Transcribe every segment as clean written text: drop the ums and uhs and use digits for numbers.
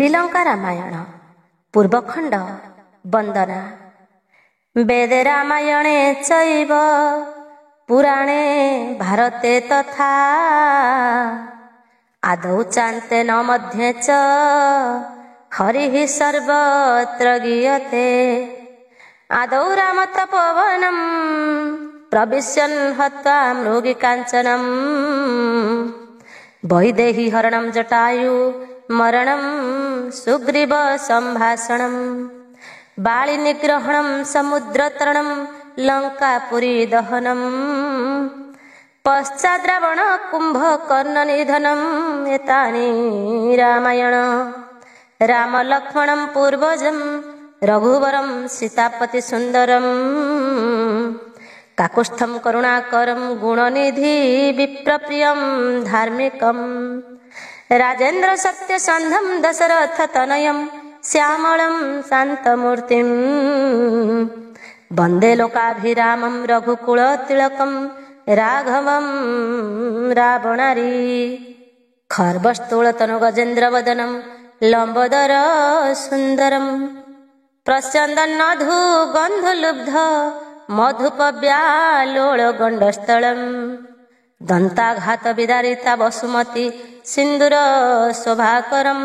ବିଲଙ୍କା ରାମାୟଣ ପୂର୍ବଖଣ୍ଡ ବନ୍ଦନା। ବେଦେ ରାମାୟଣେ ଚୈବ ପୁରାଣେ ଭାରତେ ତଥା ଆଦୌ ଚାନ୍ତେ ନ ମଧ୍ୟେ চ ହରିଃ ସର୍ବତ୍ର ଗୀୟତେ। ଆଦୌ ରାମ ତପୋବନମ୍ ପ୍ରବିଶ୍ୟନ୍ ହତ୍ୱା ମୃଗୀକାଞ୍ଚନମ୍ ବୈଦେହୀ ହରଣಂ ଜଟାୟୁ ମరణಂ ସୁଗ୍ରୀବ ସମ୍ଭାଷଣಂ ବାଳି ନିଗ୍ରହଣಂ ସମୁଦ୍ରତରଣಂ ଲଙ୍କାପୁରୀ ଦହନମ୍ ପଶ୍ଚାତ୍ ରାବଣ କୁମ୍ଭକର୍ଣ୍ଣ ନିଧନମ୍ ଏତାନି ରାମାୟଣ। ରାମ ଲକ୍ଷ୍ମଣଂ ପୂର୍ବଜଂ ରଘୁବରଂ ସୀତାପତି ସୁନ୍ଦରମ୍ କାକୁସ୍ଥଂ କରୁଣାକରଂ ଗୁଣନିଧି ବିପ୍ରପ୍ରିୟଂ ଧାର୍ମିକଂ ରାଜେନ୍ଦ୍ର ସତ୍ୟସନ୍ଧଂ ଦଶରଥ ତନୟଂ ଶ୍ୟାମଳଂ ଶାନ୍ତମୂର୍ତ୍ତିଂ ବନ୍ଦେ ଲୋକାଭିରାମଂ ରଘୁକୁଳ ତିଳକଂ ରାଘବଂ ରାବଣାରି। ଖର୍ବସ୍ଥୂଳତନୁ ଗଜେନ୍ଦ୍ର ବଦନଂ ଲମ୍ବୋଦର ସୁନ୍ଦରಂ ପ୍ରସ୍ୟନ୍ଦନ୍ନଧୁ ଗନ୍ଧୁଲୁବ୍ଧ ମଧୁପବ୍ୟାଲୋଳ ଗଣ୍ଡସ୍ଥଳಂ ଦନ୍ତାଘାତ ବିଦାରିତା ବସୁମତୀ ସିନ୍ଦୁର ଶୋଭାକରಂ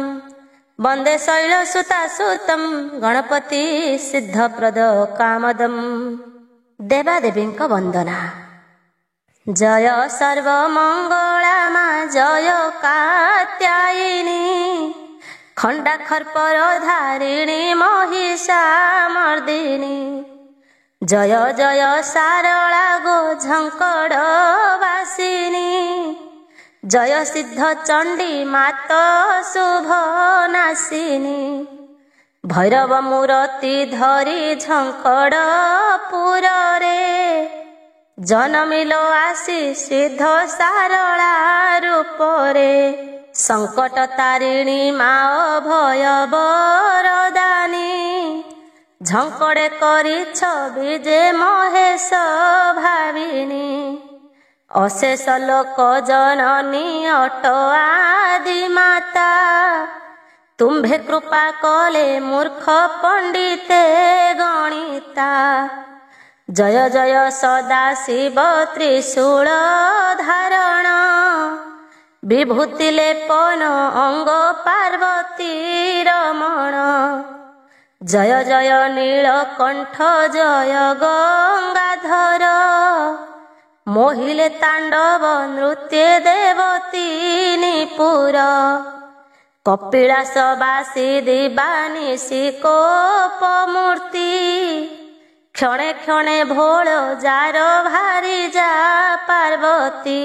ବନ୍ଦେ ଶୈଳସୁତାସୁତଂ ଗଣପତି ସିଦ୍ଧପ୍ରଦ କାମଦମ୍। ଦେବାଦେବୀଙ୍କ ବନ୍ଦନା। ଜୟ ସର୍ବମଙ୍ଗଳା ଜୟ କାତ୍ୟାୟିନୀ ଖଣ୍ଡାଖର୍ପର ଧାରିଣୀ ମହିଷାମର୍ଦିନୀ ଜୟ ଜୟ ସାରଳା ଗୋ ଝଙ୍କଡ଼ ବାସିନୀ ଜୟ ସିଦ୍ଧ ଚଣ୍ଡୀ ମାତ ଶୁଭ ନାସିନୀ ଭୈରବ ମୂରତି ଧରି ଝଙ୍କଡ଼ ପୁରରେ ଜନମିଲ ଆସି ସିଦ୍ଧ ସାରଳା ରୂପରେ ସଙ୍କଟ ତାରିଣୀ ମାଓ ଭୟ ବରଦାନୀ ଝଙ୍କଡ଼େ କରିଛ ବିଜେ ମହେଶ ଭାବିନୀ ଅଶେଷ ଲୋକ ଜନନୀ ଅଟ ଆଦି ମାତା ତୁମ୍ଭେ କୃପା କଲେ ମୂର୍ଖ ପଣ୍ଡିତେ ଗଣିତା ଜୟ ଜୟ ସଦା ଶିବ ତ୍ରିଶୂଳ ଧାରଣ ବିଭୂତି ଲେପନ ଅଙ୍ଗ ପାର୍ବତୀ ରମଣ ଜୟ ଜୟ ନୀଳକଣ୍ଠ ଜୟ ଗଙ୍ଗାଧର ମୋହିଲେ ତାଣ୍ଡବ ନୃତ୍ୟ ଦେବତୀ ନିପୁର କପିଳାସ ବାସୀ ଦିବାନିଶି କୋପ ମୂର୍ତ୍ତି କ୍ଷଣେ କ୍ଷଣେ ଭୋଳ ଜାର ଭାରି ଯା ପାର୍ବତୀ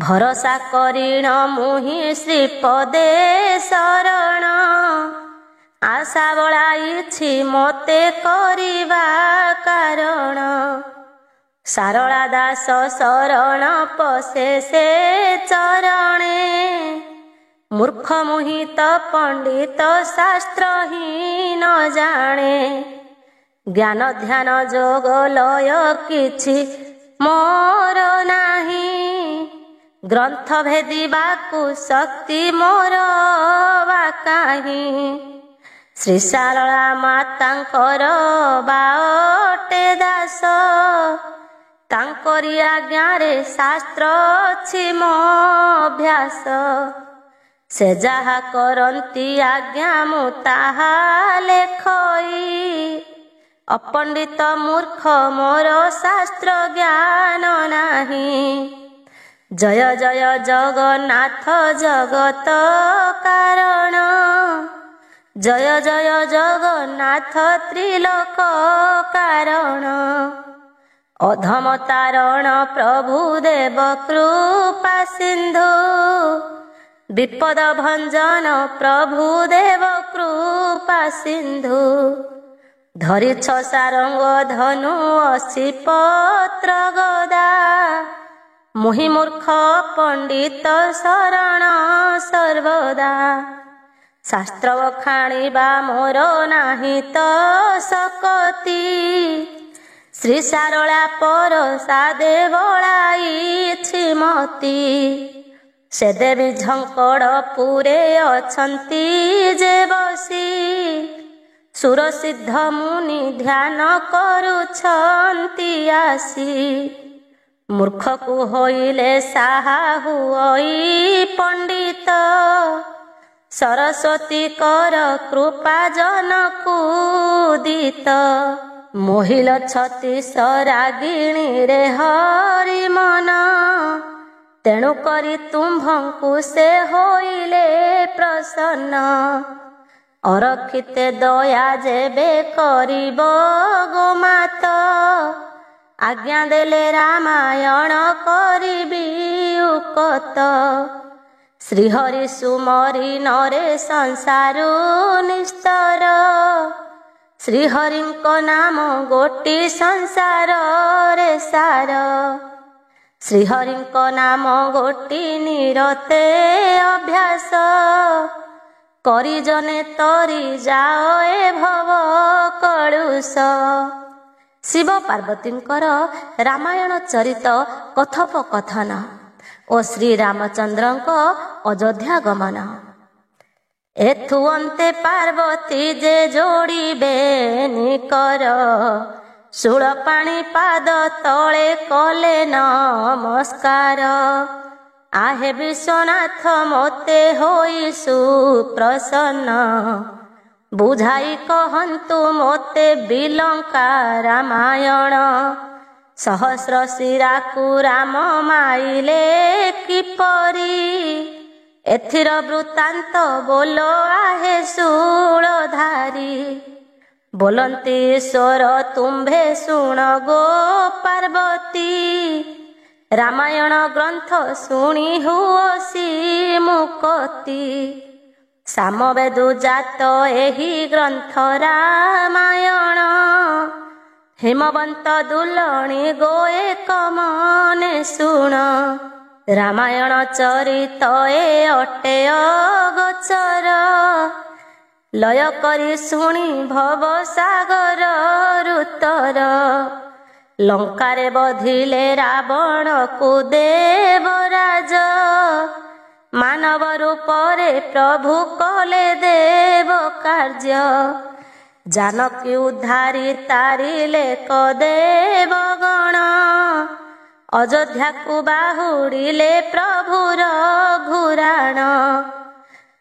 ଭରସା କରିଣ ମୁହିଁ ଶ୍ରୀପଦେ ଶରଣ ଆଶା ବଳାଇଛି ମୋତେ କରିବା କାରଣ ସାରଳା ଦାସ ଶରଣ ପଶେ ସେ ଚରଣେ ମୂର୍ଖ ମୁହିତ ପଣ୍ଡିତ ଶାସ୍ତ୍ରହୀନ ଜାଣେ ଜ୍ଞାନ ଧ୍ୟାନ ଯୋଗ ଲୟ କିଛି ମୋର ନାହିଁ ଗ୍ରନ୍ଥ ଭେଦିବାକୁ ଶକ୍ତି ମୋର ବା କାହିଁ ଶ୍ରୀ ସାରଳା ମାତାଙ୍କର ବାଅଟେ ଦାସ ତାଙ୍କରି ଆଜ୍ଞାରେ ଶାସ୍ତ୍ର ଅଛି ମୋ ଅଭ୍ୟାସ ସେ ଯାହା କରନ୍ତି ଆଜ୍ଞା ମୁଁ ତାହା ଲେଖଇ ଅପଣ୍ଡିତ ମୂର୍ଖ ମୋର ଶାସ୍ତ୍ର ଜ୍ଞାନ ନାହିଁ ଜୟ ଜୟ ଜଗନ୍ନାଥ ଜଗତ କାରଣ ଜୟ ଜୟ ଜଗନ୍ନାଥ ତ୍ରିଲୋକ କାରଣ ଅଧମ ତାରଣ ପ୍ରଭୁ ଦେବ କୃପା ସିନ୍ଧୁ ବିପଦ ଭଞ୍ଜନ ପ୍ରଭୁ ଦେବ କୃପା ସିନ୍ଧୁ ଧରିଛ ସାରଙ୍ଗ ଧନୁ ଅସି ପତ୍ର ଗଦା ମୁହିଁ ମୂର୍ଖ ପଣ୍ଡିତ ଶରଣ ସର୍ବଦା ଶାସ୍ତ୍ର ବଖାଣିବା ମୋର ନାହିଁ ତ ଶକତି ଶ୍ରୀ ସାରଳା ପର ସାଦେ ବଳାଇଛି ମତି ସେ ଦେବୀ ଝଙ୍କଡ଼ପୁରେ ଅଛନ୍ତି ଯେ ବସି ସୁର ସିଦ୍ଧ ମୁନି ଧ୍ୟାନ କରୁଛନ୍ତି ଆସି। ମୂର୍ଖକୁ ହୋଇଲେ ସାହା ହୁଅଇ ପଣ୍ଡିତ ସରସ୍ୱତୀ କର କୃପା ଜନକୁ ଦିତ। ମୋହିଲ ଛତିଶ ରାଗିଣୀରେ ହରି ମନ ତେଣୁ କରି ତୁମ୍ଭଙ୍କୁ ସେ ହୋଇଲେ ପ୍ରସନ୍ନ। ଅରକ୍ଷିତେ ଦୟା ଯେବେ କରିବ ଗୋମାତ ଆଜ୍ଞା ଦେଲେ ରାମାୟଣ କରିବି ଉକତ। ଶ୍ରୀହରି ସୁମରି ନରେ ସଂସାରୁ ନିସ୍ତର ଶ୍ରୀହରିଙ୍କ ନାମ ଗୋଟି ସଂସାରରେ ସାର। ଶ୍ରୀହରିଙ୍କ ନାମ ଗୋଟି ନିରତେ ଅଭ୍ୟାସ କରି ଜନେ ତରି ଯାଅ ଏ ଭବ କଳୁଷ। ଶିବ ପାର୍ବତୀଙ୍କର ରାମାୟଣ ଚରିତ କଥୋପକଥନ ଓ ଶ୍ରୀରାମଚନ୍ଦ୍ରଙ୍କ ଅଯୋଧ୍ୟା ଗମନ। ଏଥୁ ଅନ୍ତେ ପାର୍ବତୀ ଯେ ଯୋଡ଼ିବେ ନିକର ଶୂଳ ପାଣି ପାଦ ତଳେ କଲେ ନମସ୍କାର। ଆହେ ବିଶ୍ୱନାଥ ମୋତେ ହୋଇ ସୁପ୍ରସନ୍ନ ବୁଝାଇ କହନ୍ତୁ ମୋତେ ବିଲଙ୍କା ରାମାୟଣ। ସହସ୍ର ଶିରାକୁ ରାମ ମାଇଲେ କିପରି ଏଥିର ବୃତ୍ତାନ୍ତ ବୋଲ ଆହେ ଶୂଳଧାରୀ। ବୋଲନ୍ତି ଈଶ୍ୱର ତୁମ୍ଭେ ଶୁଣ ଗୋ ପାର୍ବତୀ ରାମାୟଣ ଗ୍ରନ୍ଥ ଶୁଣି ହୁଅସି ମୁକତି। ସାମବେଦୁ ଜାତ ଏହି ଗ୍ରନ୍ଥ ରାମାୟଣ ହେମବନ୍ତ ଦୁଲଣୀ ଗୋଏ କମନେ ଶୁଣ। ରାମାୟଣ ଚରିତ ଏ ଅଟେ ଅଗୋଚର ଲୟ କରି ଶୁଣି ଭବ ସାଗର ଋତର। ଲଙ୍କାରେ ବଧିଲେ ରାବଣକୁ ଦେବରାଜ ମାନବ ରୂପରେ ପ୍ରଭୁ କଲେ ଦେବ କାର୍ଯ୍ୟ। ଜାନକୀ ଉଦ୍ଧାରି ତାରିଲେ କଦେବ ଗଣ ଅଯୋଧ୍ୟାକୁ ବାହୁଡ଼ିଲେ ପ୍ରଭୁର ଘୁରାଣ।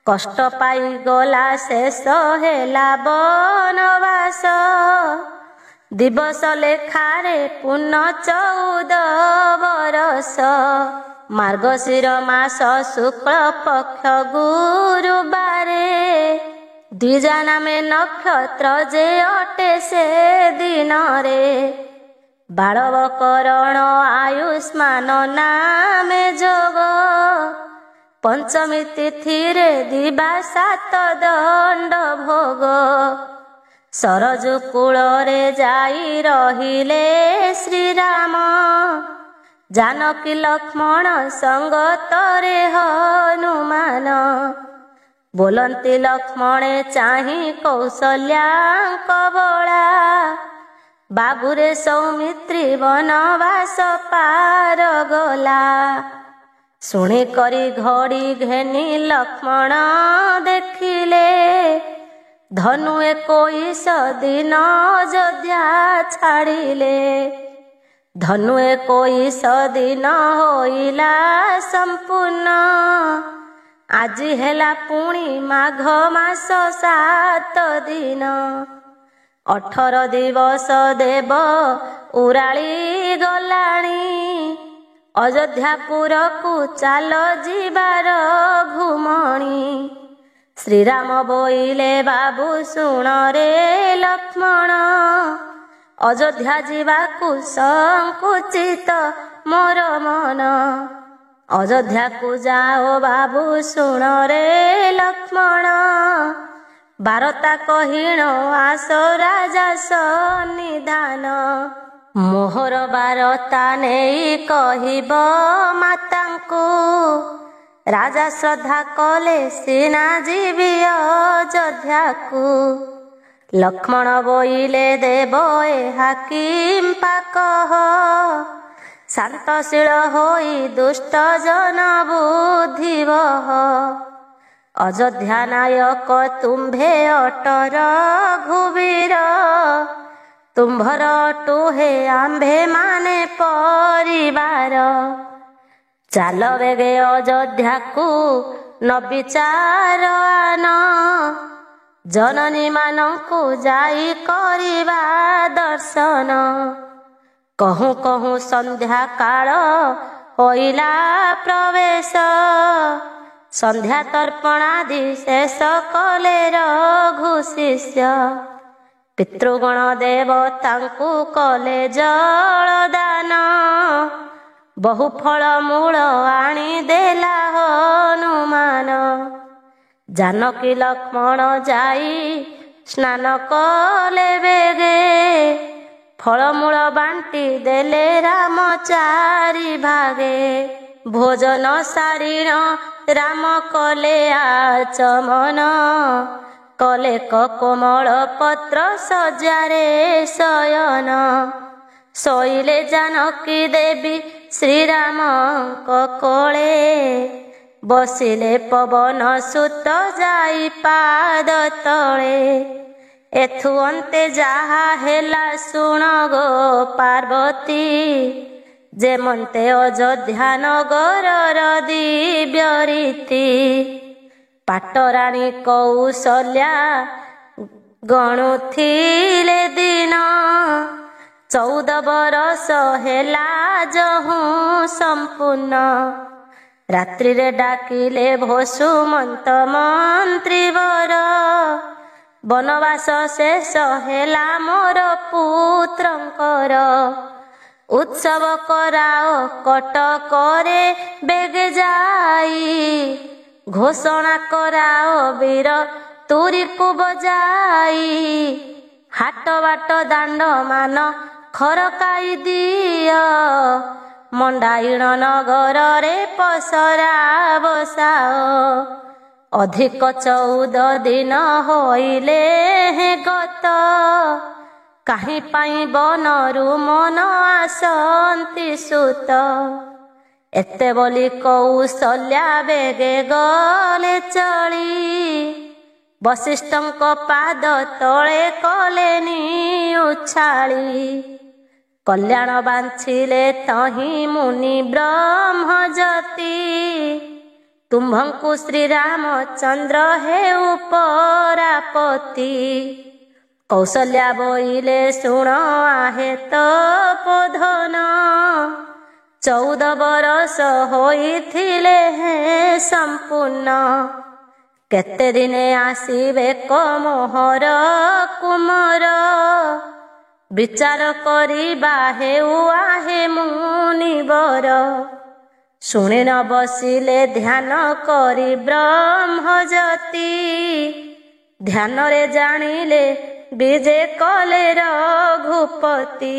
କଷ୍ଟ ପାଇଗଲା ଶେଷ ହେଲା ବନବାସ ଦିବସ ଲେଖାରେ ପୂର୍ଣ୍ଣ 14 ବରଷ। ମାର୍ଗଶିର ମାସ ଶୁକ୍ଳ ପକ୍ଷ ଗୁରୁବାରେ ଦ୍ୱିଜା ନାମେ ନକ୍ଷତ୍ର ଯେ ଅଟେ ସେ ଦିନରେ। ବାଳବକରଣ ଆୟୁଷ୍ମାନ ନାମେ ଯୋଗ ପଞ୍ଚମୀ ତିଥିରେ ଦିବା 7 ଦଣ୍ଡ ଭୋଗ। ସରଜୁ କୂଳରେ ଯାଇ ରହିଲେ ଶ୍ରୀରାମ ଜାନକୀ ଲକ୍ଷ୍ମଣ ସଙ୍ଗତରେ ହନୁମାନ। ବୋଲନ୍ତି ଲକ୍ଷ୍ମଣେ ଚାହିଁ କୌଶଲ୍ୟାଙ୍କ ବଳା ବାବୁରେ ସୌମିତ୍ରୀ ବନବାସ ପାର ଗଲା। ଶୁଣି କରି ଘଡ଼ି ଘେନି ଲକ୍ଷ୍ମଣ ଦେଖିଲେ ଧନୁ 21 ଦିନ ଅଯୋଧ୍ୟା ଛାଡ଼ିଲେ। ଧନୁ 21 ଦିନ ହୋଇଲା ସମ୍ପୂର୍ଣ୍ଣ ଆଜି ହେଲା ପୁଣି ମାଘ ମାସ 7 ଦିନ। 18 ଦିବସ ଦେବ ଉରାଳି ଗଲାଣି ଅଯୋଧ୍ୟାପୁରକୁ ଚାଲ ଯିବାର ଘୁମଣି। ଶ୍ରୀରାମ ବୋଇଲେ ବାବୁ ଶୁଣରେ ଲକ୍ଷ୍ମଣ ଅଯୋଧ୍ୟା ଯିବାକୁ ସଂକୁଚିତ ମୋର ମନ। ଅଯୋଧ୍ୟାକୁ ଯାଅ ବାବୁ ଶୁଣରେ ଲକ୍ଷ୍ମଣ ବାରତା କହିଣ ଆସ ରାଜା ସନ୍ନିଧାନ। ମୋହର ବାରତା ନେଇ କହିବ ମାତାଙ୍କୁ ରାଜା ଶ୍ରଦ୍ଧା କଲେ ସିନା ଯିବି ଅଯୋଧ୍ୟାକୁ। ଲକ୍ଷ୍ମଣ ବୋଇଲେ ଦେବ ଏହା କିମ୍ପା କହ ଶାନ୍ତଶୀଳ ହୋଇ ଦୁଷ୍ଟ ଜନ ବୁଦ୍ଧିବହ। ଅଯୋଧ୍ୟା ନାୟକ ତୁମ୍ଭେ ଅଟ ରଘୁବୀର। ତୁମ୍ଭର ଅଟୁ ହେ ଆମ୍ଭେ ମାନେ ପରିବାର। ଚାଲ ବେଗେ ଅଯୋଧ୍ୟାକୁ ନ ବିଚାର ଆନ। ଜନନୀ ମାନଙ୍କୁ ଯାଇ କରିବା ଦର୍ଶନ। କହୁଁ କହୁଁ ସନ୍ଧ୍ୟା କାଳ ହୋଇଲା ପ୍ରବେଶ। ସନ୍ଧ୍ୟା ତର୍ପଣାଦି ଶେଷ କଲେ ରଘୁ ଶିଷ୍ୟ। ପିତୃଗଣ ଦେବତାଙ୍କୁ କଲେ ଜଳଦାନ। ବହୁ ଫଳ ମୂଳ ଆଣି ଦେଲା ହନୁମାନ। ଜାନକୀ ଲକ୍ଷ୍ମଣ ଯାଇ ସ୍ନାନ କଲେ ବେଗେ। ଫଳମୂଳ ବାଣ୍ଟି ଦେଲେ ରାମ ଚାରି ଭାଗେ। ଭୋଜନ ସାରିଣ ରାମ କଲେ ଆଚମନ। କଲେ କୋମଳ ପତ୍ର ସଜାରେ ଶୟନ। ଶୋଇଲେ ଜାନକୀ ଦେବୀ ଶ୍ରୀରାମଙ୍କ କୋଳେ। ବସିଲେ ପବନ ସୁତ ଯାଇ ପାଦ ତଳେ। ଏଥୁ ଅନ୍ତେ ଯାହା ହେଲା ଶୁଣ ଗୋ ପାର୍ବତୀ। ଯେମନ୍ତେ ଅଯୋଧ୍ୟା ନଗରର ଦିବ୍ୟ ରୀତି। ପାଟରାଣୀ କୌଶଲ୍ୟା ଗଣୁଥିଲେ ଦିନ। 14 ବରଷ ହେଲା ଯହୁଁ ସମ୍ପୂର୍ଣ୍ଣ। ରାତ୍ରିରେ ଡାକିଲେ ଭସୁମନ୍ତ ମନ୍ତ୍ରୀବର। ବନବାସ ଶେଷ ହେଲା ମୋର ପୁତ୍ରଙ୍କର। ଉତ୍ସବ କରାଅ କଟକରେ ବେଗେ ଯାଇ। ଘୋଷଣା କରାଅ ବୀର ତୁରୀକୁ ବଜାଇ। ହାଟ ବାଟ ଦାଣ୍ଡ ମାନ ଖରକାଇ ଦିଅ। ମଣ୍ଡାଇଣ ନଗରରେ ପସରା ବସାଅ। ଅଧିକ 14 ଦିନ ହୋଇଲେ ଗତ। କାହିଁ ପାଇଁ ବନରୁ ମନ ଆସନ୍ତି ସୁତ। ଏତେ ବୋଲି କୌଶଲ୍ୟା ବେଗେ ଗଲେ ଚଳି। ବଶିଷ୍ଠଙ୍କ ପାଦ ତଳେ କଲେନି ଉଛାଳି। କଲ୍ୟାଣ ବାଞ୍ଛିଲେ ତହିଁ ମୁନି ବ୍ରହ୍ମଜତି। ତୁମ୍ଭଙ୍କୁ ଶ୍ରୀରାମଚନ୍ଦ୍ର ହେଉ ପରାପତି। କୌଶଲ୍ୟା ବୋଇଲେ ଶୁଣ ଆହେ ତପୋଧନ। 14 ବରଷ ହୋଇଥିଲେ ହେ ସମ୍ପୂର୍ଣ୍ଣ। କେତେ ଦିନେ ଆସିବେ କମୋହର କୁମର। ବିଚାର କରିବା ହେଉ ଆହେ ମୁନିବର। ଶୁଣି ନ ବସିଲେ ଧ୍ୟାନ କରି ବ୍ରହ୍ମଜତି। ଧ୍ୟାନରେ ଜାଣିଲେ ବିଜେ କଲେ ରଘୁପତି।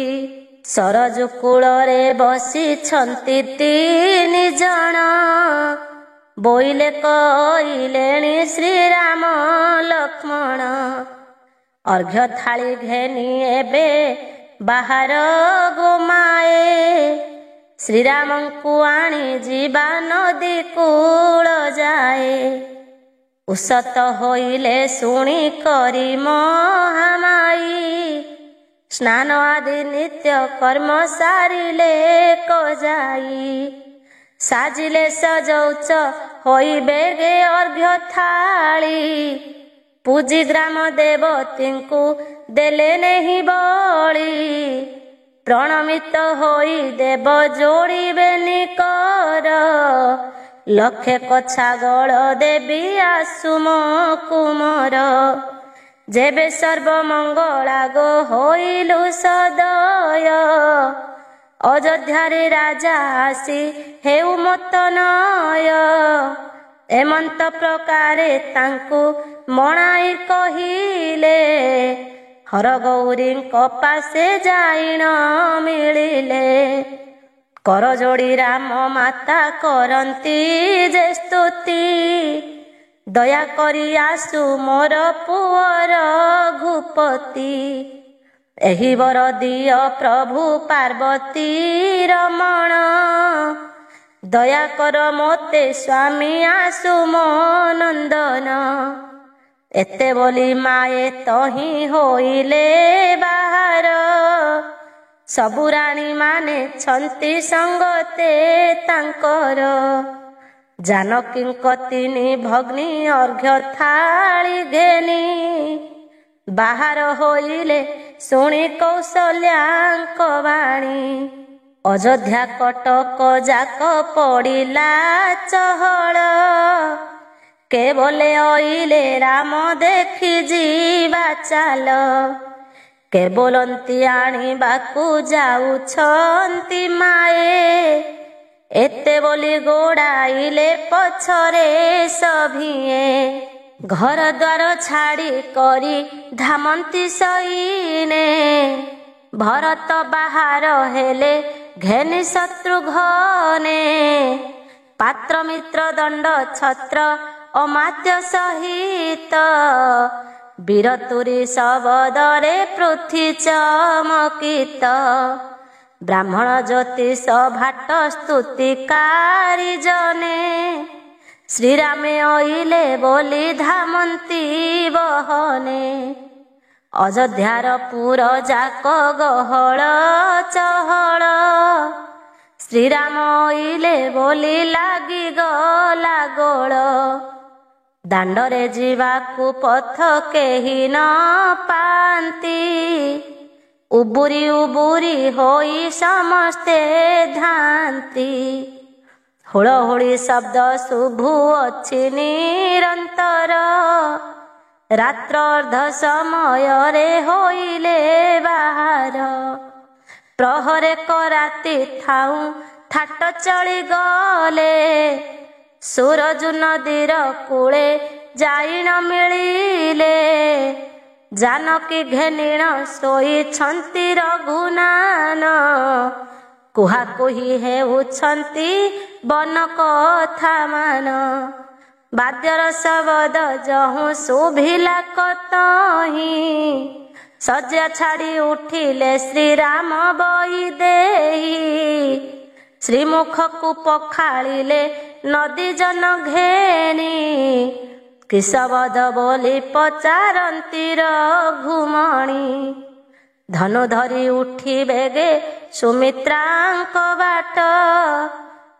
ସରଜୁ କୂଳରେ ବସିଛନ୍ତି 3 ଜଣ। ବୋଇଲେ କହିଲେଣି ଶ୍ରୀରାମ ଲକ୍ଷ୍ମଣ। ଅର୍ଘ୍ୟ ଥାଳି ଘେନି ଏବେ ବାହାର ଗୋମାଏ। ଶ୍ରୀରାମଙ୍କୁ ଆଣି ଯିବା ନଦୀ କୂଳ ଯାଏ। ଉଷତ ହୋଇଲେ ଶୁଣି କରି ମହାମାଇ। ସ୍ନାନ ଆଦି ନିତ୍ୟ କର୍ମ ସାରିଲେ ଯାଇ। ସାଜିଲେ ସଜୌଚ ହୋଇ ବେଗେ ଅର୍ଘ୍ୟ ଥାଳି। ପୂଜି ଗ୍ରାମ ଦେବତୀଙ୍କୁ ଦେଲେ ନେହି ବଳି। ପ୍ରଣମିତ ହୋଇ ଦେବ ଯୋଡ଼ିବେନି କର। ଲକ୍ଷେ କଛାଗଳ ଦେବୀ ଆସୁମ କୁମର। ଯେବେ ସର୍ବମଙ୍ଗଳାଗ ହୋଇଲୁ ସଦୟ। ଅଯୋଧ୍ୟାରେ ରାଜା ଆସି ହେଉ ମତନୟ। ଏମନ୍ତ ପ୍ରକାରେ ତାଙ୍କୁ ମଣାଇ କହିଲେ। ହରଗୌରୀଙ୍କ ପାଶେ ଯାଇ ନ ମିଳିଲେ। କରଯୋଡ଼ି ରାମ ମାତା କରନ୍ତି ଯେ ସ୍ତୁତି। ଦୟାକରି ଆସୁ ମୋର ପୁଅ ରଘୁପତି। ଏହି ବର ଦିଅ ପ୍ରଭୁ ପାର୍ବତୀ ରମଣ, ଦୟାକର ମୋତେ ସ୍ୱାମୀ ଆସୁ ମୋ ନନ୍ଦନ। ଏତେ ବୋଲି ମାଏ ତହିଁ ହୋଇଲେ ବାହାର, ସବୁ ରାଣୀ ମାନେ ଛନ୍ତି ସଙ୍ଗତେ ତାଙ୍କର। ଜାନକୀଙ୍କ ତିନି ଭଗ୍ନୀ ଅର୍ଘ୍ୟ ଥାଳି ଘେନି, ବାହାର ହୋଇଲେ ଶୁଣି କୌଶଲ୍ୟାଙ୍କ ବାଣୀ। ଅଯୋଧ୍ୟା କଟକ ଯାକ ପଡ଼ିଲା ଚହଳ, କେବଲେ ଅଇଲେ ରାମ ଦେଖି ଯିବା ଚାଲ। କେବଲନ୍ତି ଆଣିବାକୁ ଯାଉଛନ୍ତି ମାଏ, ଏତେ ବୋଲି ଗୋଡ଼ାଇଲେ ପଛରେ ସଭିଏ। ଘର ଦ୍ୱାର ଛାଡ଼ି କରି ଧାମନ୍ତି ସଇନେ, ଭରତ ବାହାର ହେଲେ ଘେନି ଶତ୍ରୁଘ୍ନେ। ପାତ୍ର ମିତ୍ର ଦଣ୍ଡ ଛତ୍ର ଅମାତ୍ୟ ସହିତ, ବୀରତୁରୀ ଶବଦରେ ପୃଥ୍ୱୀ ଚମକିତ। ବ୍ରାହ୍ମଣ ଜ୍ୟୋତିଷ ଭାଟ ସ୍ତୁତିକାରୀ ଜନେ, ଶ୍ରୀରାମେ ଅଇଲେ ବୋଲି ଧାମନ୍ତି ବହନେ। ଅଯୋଧ୍ୟାର ପୁର ଯାକ ଗହଳ ଚହଳ, ଶ୍ରୀରାମ ଅଇଲେ ବୋଲି ଲାଗିଗଲା ଗୋଳ। ଦାଣ୍ଡରେ ଯିବାକୁ ପଥ କେହି ନ ପାଆନ୍ତି, ଉବୁରି ଉବୁରି ହୋଇ ସମସ୍ତେ ଧାନ୍ତି। ହୁଳହୁଳି ଶବ୍ଦ ଶୁଭୁଅଛି ନିରନ୍ତର, ରାତ୍ର ଅର୍ଦ୍ଧ ସମୟରେ ହୋଇଲେ ବାହାର। ପ୍ରହରେ କରାତି ଥାଉଁ ଥାଟ ଚଳିଗଲେ, ସୁରଜୁ ନଦୀର କୂଳେ ଯାଇ ନ ମିଳିଲେ। ଜାନକୀ ଘେନିଣ ଶୋଇଛନ୍ତି ରଘୁନାନ, କୁହାକୁହି ହେଉଛନ୍ତି ବନ କଥା ମାନ। ବାଦ୍ୟର ଶବଦ ଯହୁଁ ଶୁଭିଲା କତହିଁ, ଶଯ୍ୟା ଛାଡ଼ି ଉଠିଲେ ଶ୍ରୀରାମ ବୈଦେହୀ। ଶ୍ରୀମୁଖକୁ ପଖାଳିଲେ ନଦୀ ଜନ ଘେନି, କିଶବଦ ବୋଲି ପଚାରନ୍ତି ରଘୁମଣି। ଧନୁ ଧରି ଉଠି ବେଗେ ସୁମିତ୍ରାଙ୍କ ବାଟ,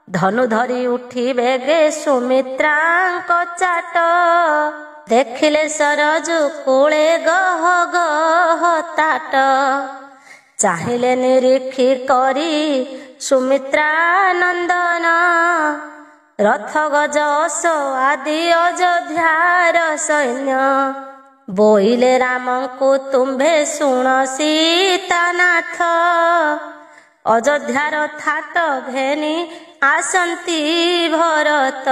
ଧନୁ ଧରି ଉଠି ବେଗେ ସୁମିତ୍ରାଙ୍କ ଚାଟ। ଦେଖିଲେ ସରଜୁ କୂଳେ ଗହ ଗହ ତାଟ, ଚାହିଁଲେ ନିରୀକ୍ଷି କରି ସୁମିତ୍ରା ନନ୍ଦନ। ରଥ ଗଜ ଅଶ୍ୱ ଆଦି ଅଯୋଧ୍ୟାର ସୈନ୍ୟ, ବୋଇଲେ ରାମଙ୍କୁ ତୁମ୍ଭେ ଶୁଣ ସୀତାନାଥ। ଅଯୋଧ୍ୟାର ଥାଟ ଘେନି ଆସନ୍ତି ଭରତ,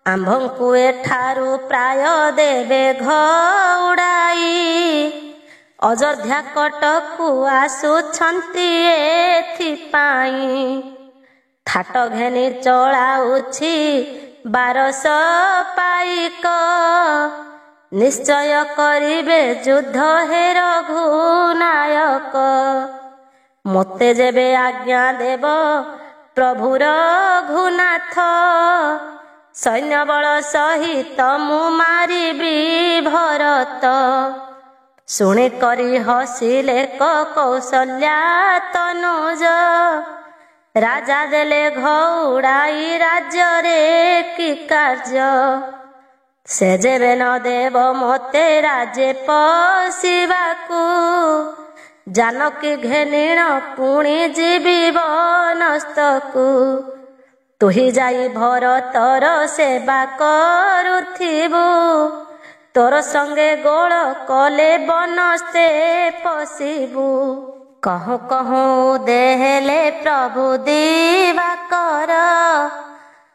ଆମ୍ଭଙ୍କୁ ଏଠାରୁ ପ୍ରାୟ ଦେବେ ଘଉଡ଼ାଇ। ଅଯୋଧ୍ୟା କଟକୁ ଆସୁଛନ୍ତି ଏଥିପାଇଁ, ଥାଟ ଘେନି ଚଳାଉଛି 1200 ପାଇକ। ନିଶ୍ଚୟ କରିବେ ଯୁଦ୍ଧ ହେ ରଘୁନାୟକ, ମୋତେ ଯେବେ ଆଜ୍ଞା ଦେବ ପ୍ରଭୁ ରଘୁନାଥ। ସୈନ୍ୟବଳ ସହିତ ମୁଁ ମାରିବି ଭରତ, ଶୁଣି କରି ହସିଲେ କୌଶଲ୍ୟା ତନୁଜ। ରାଜା ଦେଲେ ଘଉଡ଼ାଇ ରାଜ୍ୟରେ କି କାର୍ଯ୍ୟ, ସେ ଯେବେ ନ ଦେବ ମୋତେ ରାଜେ ପଶିବାକୁ। ଜାନକୀ ଘେନିଣ ପୁଣି ଯିବି ବନସ୍ତକୁ, ତୁହି ଯାଇ ଭରତର ସେବା କରୁଥିବୁ। ତୋର ସଙ୍ଗେ ଗୋଳ କଲେ ବନସ୍ତେ ପଶିବୁ। କହୁଁ କହୁଁ ଦେହେଲେ ପ୍ରଭୁ ଦିବାକର,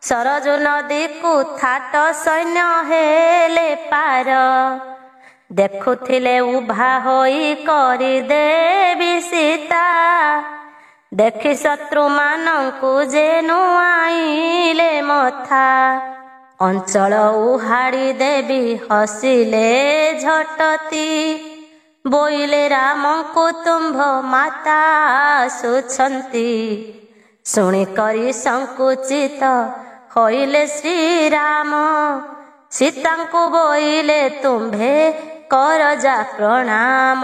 ସରଜୁ ନଦୀକୁ ଥାଟ ସୈନ୍ୟ ହେଲେ ପାର। ଦେଖୁଥିଲେ ଉଭା ହୋଇ କରିଦେବି ସୀତା, ଦେଖି ଶତ୍ରୁମାନଙ୍କୁ ଯେ ନୁଆଇଲେ ମଥା। ଅଞ୍ଚଳ ଉହାଡ଼ି ଦେବି ହସିଲେ ଝଟତି, ବୋଇଲେ ରାମଙ୍କୁ ତୁମ୍ଭ ମାତା ଆସୁଛନ୍ତି। ଶୁଣିକରି ସଂକୁଚିତ ହୋଇଲେ ଶ୍ରୀରାମ। ସୀତାଙ୍କୁ ବୋଇଲେ ତୁମ୍ଭେ କର ଯା ପ୍ରଣାମ।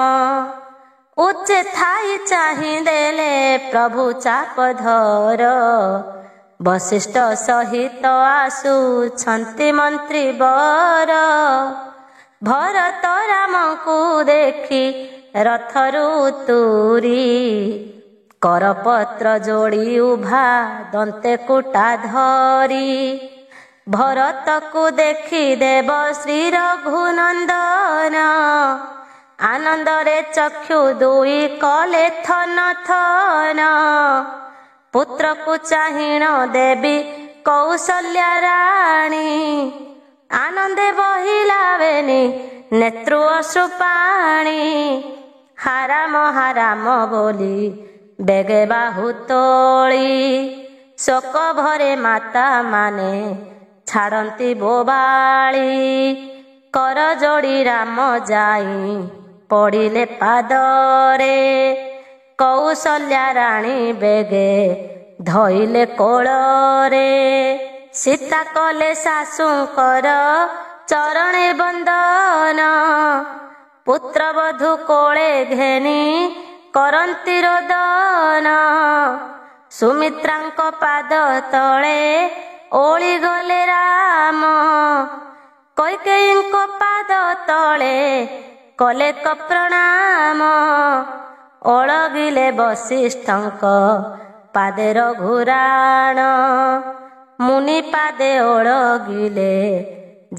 ଉଚ୍ଚେ ଥାଇ ଚାହିଁ ଦେଲେ ପ୍ରଭୁ ଚାପଧର। ବଶିଷ୍ଠ ସହିତ ଆସୁଛନ୍ତି ମନ୍ତ୍ରୀ ବର। ଭରତ ରାମଙ୍କୁ ଦେଖି ରଥରୁ ଉତୁରି କରପତ୍ର ଯୋଡ଼ି ଉଭା ଦନ୍ତେ କୁଟା ଧରି। ଭରତକୁ ଦେଖି ଦେବ ଶ୍ରୀ ରଘୁନନ୍ଦନ। ଆନନ୍ଦରେ ଚକ୍ଷୁ ଦୁଇ କଲେ ଥନ ଥନ। ପୁତ୍ରକୁ ଚାହିଁଣ ଦେବୀ କୌଶଲ୍ୟା ରାଣୀ। ଆନନ୍ଦେ ବହିଲା ବେନି ନେତ୍ରୁ ଅଶ୍ରୁପାଣି। ହାରାମ ହାରାମ ବୋଲି ବେଗେ ବାହୁ ତୋଳି। ଶୋକ ଭରେ ମାତା ମାନେ ଛାଡ଼ନ୍ତି ବୋବାଳି। କର ଯୋଡ଼ି ରାମ ଯାଇ ପଡ଼ିଲେ ପାଦରେ। କୌଶଲ୍ୟା ରାଣୀ ବେଗେ ଧଇଲେ କୋଳରେ। ସୀତା କଲେ ଶାଶୁଙ୍କର ଚରଣେ ବନ୍ଦନ। ପୁତ୍ରବଧୂ କୋଳେ ଘେନି କରନ୍ତି ରୋଦନ। ସୁମିତ୍ରାଙ୍କ ପାଦ ତଳେ ଓଳି ଗଲେ ରାମ। କୈକେୟୀଙ୍କ ପାଦ ତଳେ କଲେ ପ୍ରଣାମ। ଓଳଗିଲେ ବଶିଷ୍ଠଙ୍କ ପାଦେ ରଘୁରାଣ। ମୁନି ପାଦେ ଓଳଗିଲେ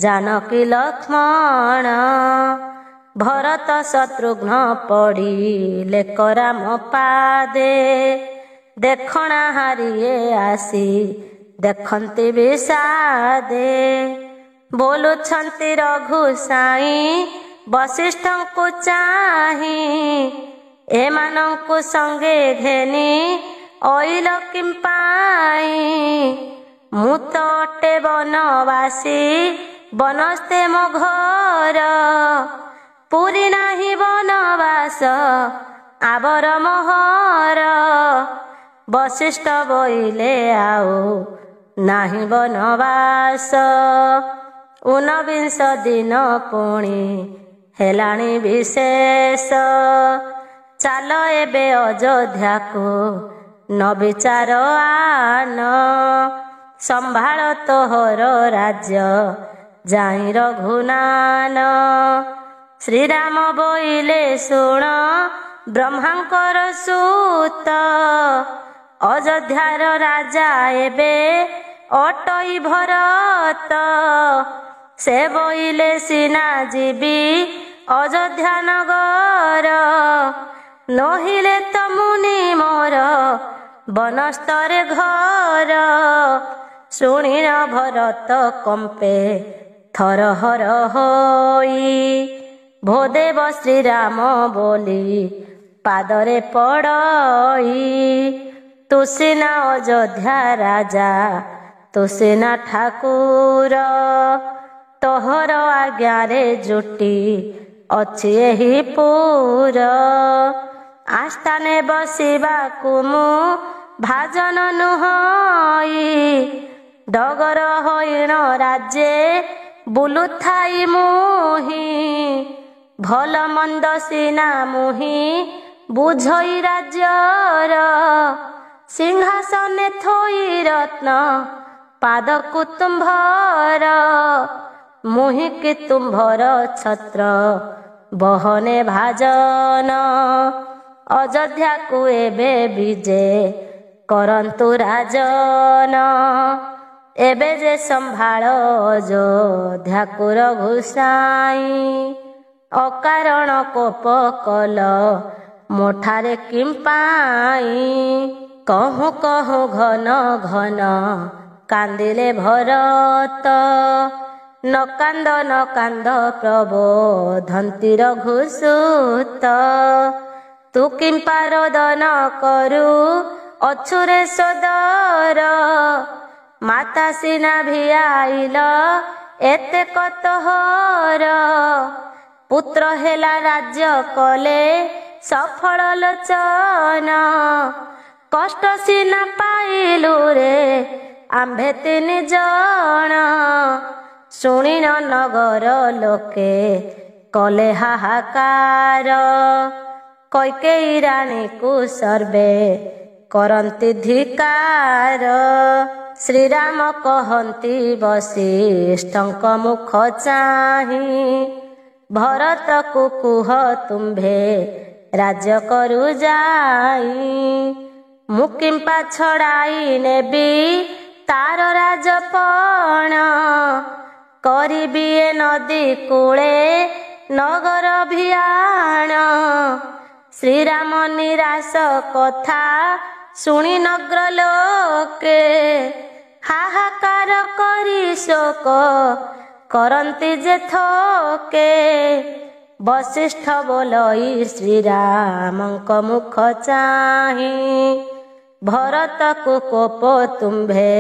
ଜାନକୀ ଲକ୍ଷ୍ମଣ। ଭରତ ଶତ୍ରୁଘ୍ନ ପଡ଼ିଲେ ରାମ ପାଦେ। ଦେଖଣା ହାରିଏ ଆସି ଦେଖନ୍ତି ବିଷାଦେ। ବୋଲୁଛନ୍ତି ରଘୁ ସାଇଁ ବଶିଷ୍ଠଙ୍କୁ ଚାହିଁ। ଏମାନଙ୍କୁ ସଙ୍ଗେ ଘେନି ଅଇଲ କିମ୍ପାଇଁ। ମୁଁ ତ ଅଟେ ବନବାସୀ ବନସ୍ତେ ମୋ ଘର। ପୁରୀ ନାହିଁ ବନବାସ ଆବର ମୋହର। ବଶିଷ୍ଠ ବୋଇଲେ ଆଉ ନାହିଁ ବନବାସ। 19 ଦିନ ପୁଣି ହେଲାଣି ବିଶେଷ। ଚାଲ ଏବେ ଅଯୋଧ୍ୟାକୁ ନବିଚାର ଆନ। ସମ୍ଭାଳ ତୋହର ରାଜ୍ୟ ଯାଇ ରଘୁନାନ। ଶ୍ରୀରାମ ବୋଇଲେ ଶୁଣ ବ୍ରହ୍ମାଙ୍କର ସୁତ। ଅଯୋଧ୍ୟାର ରାଜା ଏବେ ଅଟଇ ଭରତ। ସେ ବୋଇଲେ ସିନା ଯିବି ଅଯୋଧ୍ୟା ନଗର। ନହିଲେ ତ ମୁନି ମୋର ବନସ୍ତରେ ଘର। ଶୁଣିନ ଭରତ କମ୍ପେ ଥରହର ହୋଇ। ଭୋଦେବ ଶ୍ରୀରାମ ବୋଲି ପାଦରେ ପଡ଼ଇ। ତୁ ସିନା ଅଯୋଧ୍ୟା ରାଜା ତୁ ସିନା ଠାକୁର। ତୋହର ଆଜ୍ଞାରେ ଜୁଟି ଅଛି ଏହି ପୁର। ଆସ୍ଥାନେ ବସିବାକୁ ମୁଁ ଭାଜନ ନୁହଇ। ଡଗର ହଇଣ ରାଜ୍ୟେ ବୁଲୁଥାଇ ମୁହିଁ। ଭଲ ମନ୍ଦ ସିନା ମୁହିଁ ବୁଝଇ ରାଜ୍ୟର। ସିଂହାସନେ ଥୋଇ ରତ୍ନ ପାଦକୁ ତୁମ୍ଭର। ମୁହିଁ କି ତୁମ୍ଭର ଛତ୍ର ବହନେ ଭାଜନ। ଅଯୋଧ୍ୟାକୁ ଏବେ ବିଜେ କରନ୍ତୁ ରାଜନ। ଏବେ ଯେ ସମ୍ଭାଳ ଅଯୋଧ୍ୟାକୁ ରଘୁସାଇଁ। ଅକାରଣ କୋପ କଲ ମୋଠାରେ କିମ୍ପାଇଁ। କହୁଁ କହୁଁ ଘନ ଘନ କାନ୍ଦିଲେ ଭରତ। ନ କାନ୍ଦ ପ୍ରବୋଧନ୍ତି ରଘୁସୂତ। ତୁ କିମ୍ପା ରୋଦନ କରୁ ଅଛୁରେ ସୋଦର। ମାତା ସିନା ଭିଆଇଲ ଏତେ କତହର। ପୁତ୍ର ହେଲା ରାଜ୍ୟ କଲେ ସଫଳ ଲୋଚନ। କଷ୍ଟ ସିନା ପାଇଲୁ ରେ ଆମ୍ଭେ 3 ଜଣ। ଶୁଣିନ ନଗର ଲୋକେ କଲେ ହାହାକାର। କୈକେୟୀ ରାଣୀକୁ ସର୍ବେ କରନ୍ତି ଧିକାର। ଶ୍ରୀରାମ କହନ୍ତି ବଶିଷ୍ଠଙ୍କ ମୁଖ ଚାହିଁ, ଭରତକୁ କୁହ ତୁମ୍ଭେ ରାଜ୍ୟ କରୁ ଯାଇ। ମୁଁ କିମ୍ପା ଛଡ଼ାଇ ନେବି ତାର ରାଜପଣ। କରିବି ଏ ନଦୀ କୂଳେ ନଗର ଭିଆଣ। ଶ୍ରୀରାମ ନିରାଶ କଥା ଶୁଣି ନଗ୍ର ଲୋକେ, ହାହାକାର କରି ଶୋକ କରନ୍ତି ଯେ ଥୋକେ। ବଶିଷ୍ଠ ବୋଲଇ ଶ୍ରୀରାମଙ୍କ ମୁଖ ଚାହିଁ, ଭରତକୁ କୋପ ତୁମ୍ଭେ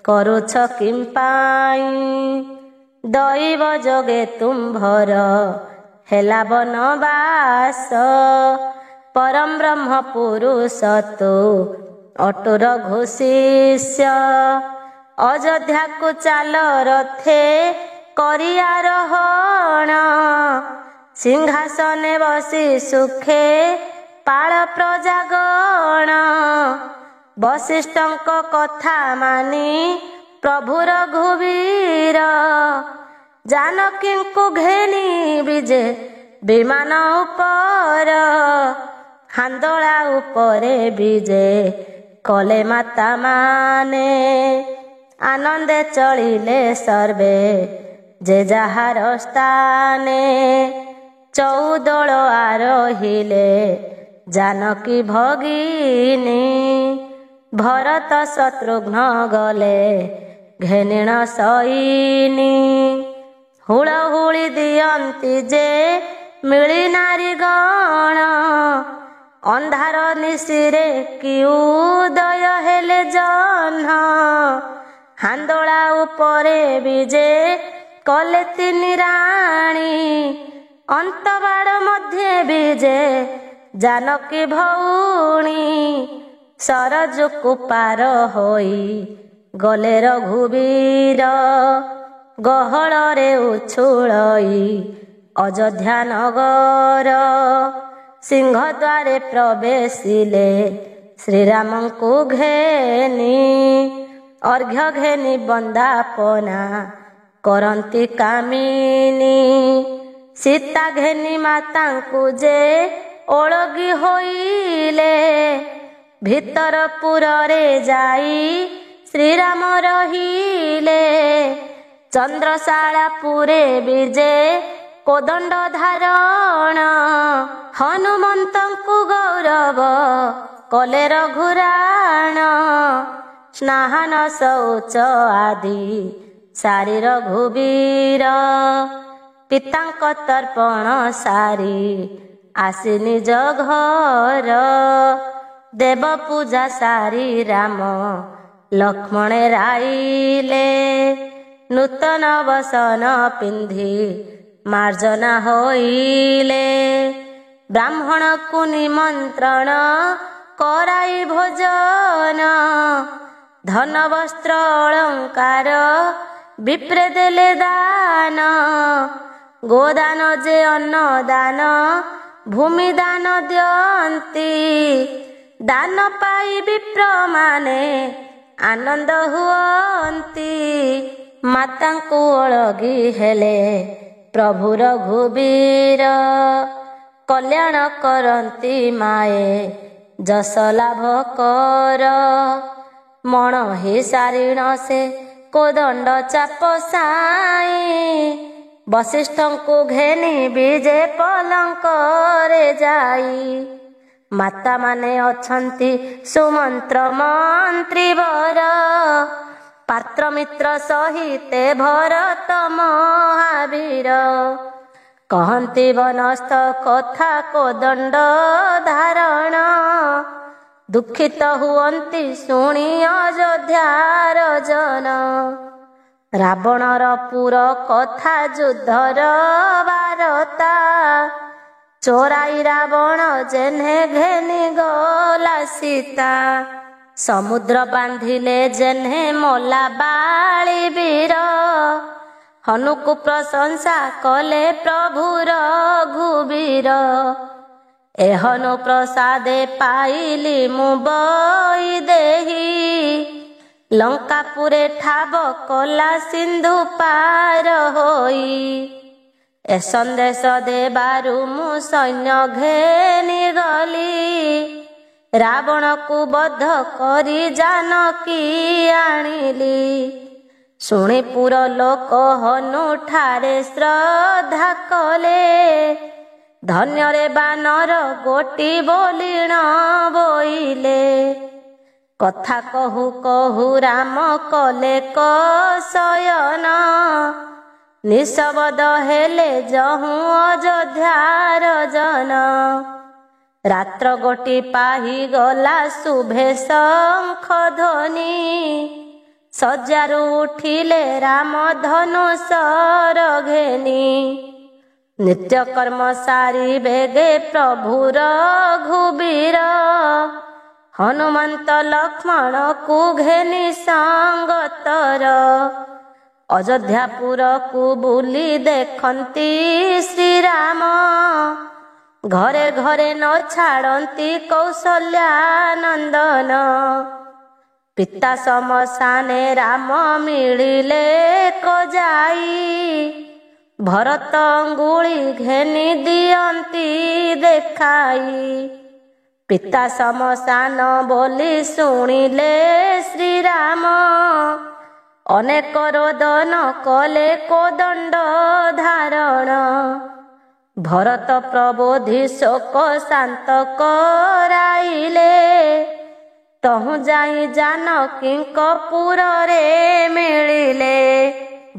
କରୁଛ କିମ୍ପାଇଁ। ଦୈବ ଯୋଗେ ତୁମ୍ଭର ହେଲା ବନବାସ। ପରମ ବ୍ରହ୍ମ ପୁରୁଷ ତୁ ଅଟୁର ଘୋଷିଷ୍ୟ। ଅଯୋଧ୍ୟାକୁ ଚାଲ ରଥେ କରି ଆରୋହଣ। ସିଂହାସନେ ବସି ସୁଖେ ପାଳ ପ୍ରଜାଗଣ। ବଶିଷ୍ଠଙ୍କ କଥା ମାନି ପ୍ରଭୁ ରଘୁବୀର, ଜାନକୀଙ୍କୁ ଘେନି ବିଜେ ବିମାନ ଉପର। ହାନ୍ଦୋଳା ଉପରେ ବିଜେ କଲେ ମାତା ମାନେ, ଆନନ୍ଦେ ଚଳିଲେ ସର୍ବେ ଯେ ଯାହାର ସ୍ଥାନେ। 14 ଆରୋହିଲେ ଜାନକୀ ଭଗିନୀ, ଭରତ ଶତ୍ରୁଘ୍ନ ଗଲେ ଘେନିଣ ସଇନି। ହୁଳହୁଳି ଦିଅନ୍ତି ଯେ ମିଳି ନାରୀ ଗଣ, ଅନ୍ଧାର ନିଶିରେ କି ଉଦୟ ହେଲେ ଜହ୍ନ। ହାନ୍ଦୋଳା ଉପରେ ବିଜେ କଲେ 3 ରାଣୀ, ଅନ୍ତବାଡ଼ ମଧ୍ୟେ ବିଜେ ଜାନକୀ ଭଉଣୀ। ସରଜୁକୁ ପାର ହୋଇ ଗଲେ ରଘୁବୀର, ଗହଳରେ ଉଛୁଳଇ ଅଯୋଧ୍ୟା ନଗର। ସିଂହଦ୍ୱାରେ ପ୍ରବେଶିଲେ ଶ୍ରୀରାମଙ୍କୁ ଘେନି, ଅର୍ଘ୍ୟ ଘେନି ବନ୍ଦାପନା କରନ୍ତି କାମିନୀ। ସୀତା ଘେନି ମାତାଙ୍କୁ ଯେ ଓଳଗି ହୋଇଲେ, ଭିତରପୁରରେ ଯାଇ ଶ୍ରୀରାମ ରହିଲେ। ଚନ୍ଦ୍ରଶାଳାପୁରେ ବିଜେ କୋଦଣ୍ଡ ଧାରଣ, ହନୁମନ୍ତଙ୍କୁ ଗୌରବ କଲେ ରଘୁରାଣ। ସ୍ନାନ ଶୌଚ ଆଦି ସାରି ରଘୁବୀର, ପିତାଙ୍କ ତର୍ପଣ ସାରି ଆସି ନିଜ ଘର। ଦେବ ପୂଜା ସାରି ରାମ ଲକ୍ଷ୍ମଣ ରାଇଲେ, ନୂତନ ବସନ ପିନ୍ଧି ମାର୍ଜନା ହୋଇଲେ। ବ୍ରାହ୍ମଣକୁ ନିମନ୍ତ୍ରଣ କରାଇ ଭୋଜନ, ଧନ ବସ୍ତ୍ର ଅଳଙ୍କାର ବିପ୍ରେ ଦେଲେ ଦାନ। ଗୋଦାନ ଯେ ଅନ୍ନଦାନ ଭୂମି ଦାନ ଦିଅନ୍ତି, ଦାନ ପାଇ ବିପ୍ରମାନେ ଆନନ୍ଦ ହୁଅନ୍ତି। ମାତାଙ୍କୁ ଓଳଗି ହେଲେ ପ୍ରଭୁ ରଘୁବୀର, କଲ୍ୟାଣ କରନ୍ତି ମାଏ ଯଶ ଲାଭ କର। ମଣ ହି ସାରିଣ ସେ କୋଦଣ୍ଡ ଚାପ ସାଇଁ, ବଶିଷ୍ଠଙ୍କୁ ଘେନି ବିଜେ ପଲଙ୍କରେ ଯାଇ। ମାତା ମାନେ ଅଛନ୍ତି ସୁମନ୍ତ୍ର ମନ୍ତ୍ରୀ ବର, ପାତ୍ର ମିତ୍ର ସହିତେ ଭରତ ମହାବୀର। କହନ୍ତି ବନସ୍ଥ କଥା କୋଦଣ୍ଡ ଧାରଣ, ଦୁଃଖିତ ହୁଅନ୍ତି ଶୁଣି ଅଯୋଧ୍ୟାର ଜନ। ରାବଣର ପୁର କଥା ଯୁଦ୍ଧର ବାରତା, ଚୋରାଇ ରାବଣ ଯେହ୍ନେ ଘେନି ଗଲା ସୀତା। ସମୁଦ୍ର ବାନ୍ଧିଲେ ଯେହ୍ନେ ମଲା ବାଳି ବୀର, ହନୁକୁ ପ୍ରଶଂସା କଲେ ପ୍ରଭୁ ରଘୁବୀର। ଏହନୁ ପ୍ରସାଦେ ପାଇଲି ମୁଁ ବୈଦେହୀ, ଲଙ୍କାପୁରେ ଠାବ କଲା ସିନ୍ଧୁ ପାର ହୋଇ। ଏ ସନ୍ଦେଶ ଦେବାରୁ ମୁଁ ସୈନ୍ୟ ଘେନି ଗଲି, ରାବଣକୁ ବଧ କରି ଜାନକୀ ଆଣିଲି। ଶୁଣି ପୁର ଲୋକ ହନୁ ଠାରେ ଶ୍ରଦ୍ଧା କଲେ, ଧନ୍ୟରେ ବାନର ଗୋଟି ବୋଲିଣ ବୋଇଲେ। କଥା କହୁ କହୁ ରାମ କଲେ କଶୟନ, ନିଶବଦ ହେଲେ ଯହୁଁ ଅଯୋଧ୍ୟାର ଜନ। ରାତ୍ର ଗୋଟି ପାହିଗଲା ଶୁଭେ ଶଙ୍ଖ ଧ୍ୱନି, ଶଯ୍ୟାରୁ ଉଠିଲେ ରାମ ଧନୁଷର ଘେନି। ନିତ୍ୟକର୍ମ ସାରି ବେଗେ ପ୍ରଭୁ ରଘୁବୀର, ହନୁମନ୍ତ ଲକ୍ଷ୍ମଣକୁ ଘେନି ସଙ୍ଗତର। ଅଯୋଧ୍ୟାପୁରକୁ ବୁଲି ଦେଖନ୍ତି ଶ୍ରୀରାମ, ଘରେ ଘରେ ନ ଛାଡ଼ନ୍ତି କୌଶଲ୍ୟାନନ୍ଦନ। ପିତା ଶ୍ମଶାନେ ରାମ ମିଳିଲେ ଯାଇ, ଭରତ ଅଙ୍ଗୁଳି ଘେନି ଦିଅନ୍ତି ଦେଖାଇ। ପିତା ଶ୍ମଶାନ ବୋଲି ଶୁଣିଲେ ଶ୍ରୀରାମ, ଅନେକ ରୋଦନ କଲେ କୋଦଣ୍ଡ ଧାରଣ। ଭରତ ପ୍ରବୋଧି ଶୋକ ଶାନ୍ତ କରାଇଲେ, ତହୁଁ ଯାଇ ଜାନକୀଙ୍କ ପୁରରେ ମିଳିଲେ।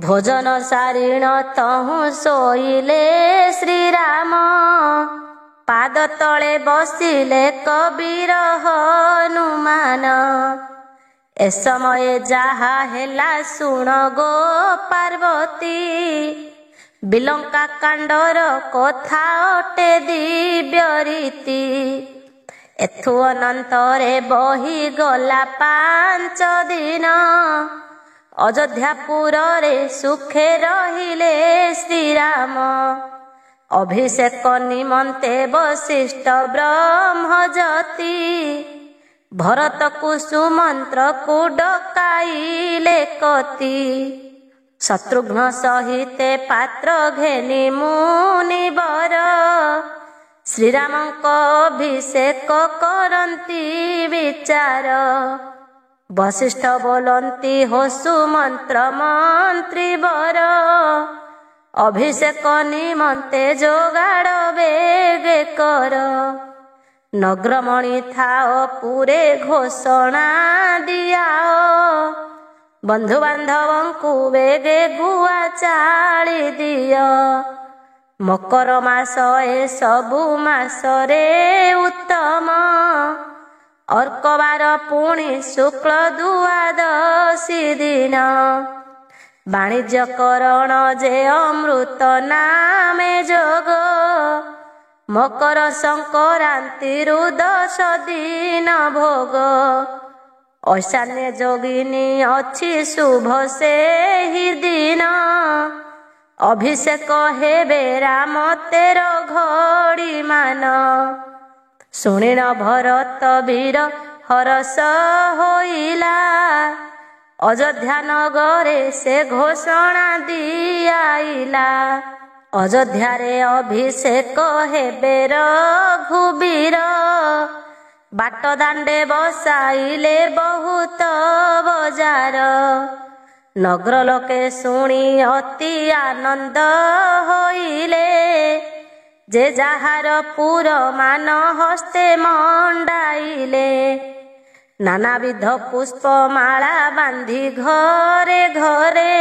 ଭୋଜନ ସାରିଣ ତହୁଁ ଶୋଇଲେ ଶ୍ରୀରାମ, ପାଦ ତଳେ ବସିଲେ କବୀର ହନୁମାନ। ଏ ସମୟେ ଯାହା ହେଲା ଶୁଣ ଗୋ ପାର୍ବତୀ, ବିଲଙ୍କା କାଣ୍ଡର କଥା ଅଟେ ଦିବ୍ୟ ରୀତି। ଏଥୁ ଅନନ୍ତରେ ବହିଗଲା 5 ଦିନ, ଅଯୋଧ୍ୟାପୁରରେ ସୁଖେ ରହିଲେ ଶ୍ରୀରାମ। ଅଭିଷେକ ନିମନ୍ତେ ବଶିଷ୍ଠ ବ୍ରହ୍ମଜତି, ଭରତକୁ ସୁମନ୍ତ୍ରକୁ ଡକାଇଲେ କତି। ଶତ୍ରୁଘ୍ନ ସହିତେ ପାତ୍ର ଘେନି ମୁନିବର, ଶ୍ରୀରାମଙ୍କ ଅଭିଷେକ କରନ୍ତି ବିଚାର। ବଶିଷ୍ଠ ବୋଲନ୍ତି ହୋ ସୁମନ୍ତ୍ର ମନ୍ତ୍ରୀ ବର, ଅଭିଷେକ ନିମନ୍ତେ ଯୋଗାଡ଼ ବେଗେ କର। ନଗ୍ରମଣି ଥାଅ ପୁରେ ଘୋଷଣା ଦିଆଅ, ବନ୍ଧୁବାନ୍ଧବଙ୍କୁ ବେଗେ ଗୁଆ ଚାଳି ଦିଅ। ମକର ମାସ ଏ ସବୁ ମାସରେ ଉତ୍ତମ, ଅର୍କବାର ପୁଣି ଶୁକ୍ଳ ଦ୍ୱାଦଶୀ ଦିନ। ବାଣିଜ୍ୟ କରଣ ଯେ ଅମୃତ ନାମେ ଯୋଗ, ମକର ସଂକ୍ରାନ୍ତିରୁ 10 ଦିନ ଭୋଗ। ଐଶାନ୍ୟ ଯୋଗିନୀ ଅଛି ଶୁଭ ସେହି ଦିନ, ଅଭିଷେକ ହେବେ ରାମ 13 ଘଡ଼ି ମାନ। ଶୁଣିଣ ଭରତ ବୀର ହରଷ ହୋଇଲା, ଅଯୋଧ୍ୟା ନଗରେ ସେ ଘୋଷଣା ଦିଆଇଲା। ଅଯୋଧ୍ୟାରେ ଅଭିଷେକ ହେବେ ରଘୁବୀର, ବାଟ ଦାଣ୍ଡେ ବସାଇଲେ ବହୁତ ବଜାର। ନଗର ଲୋକେ ଶୁଣି ଅତି ଆନନ୍ଦ ହୋଇଲେ, ଯେ ଯାହାର ପୁର ମାନ ହସ୍ତେ ମଣ୍ଡାଇଲେ। ନାନାବିଧ ପୁଷ୍ପମାଳା ବାନ୍ଧି ଘରେ ଘରେ,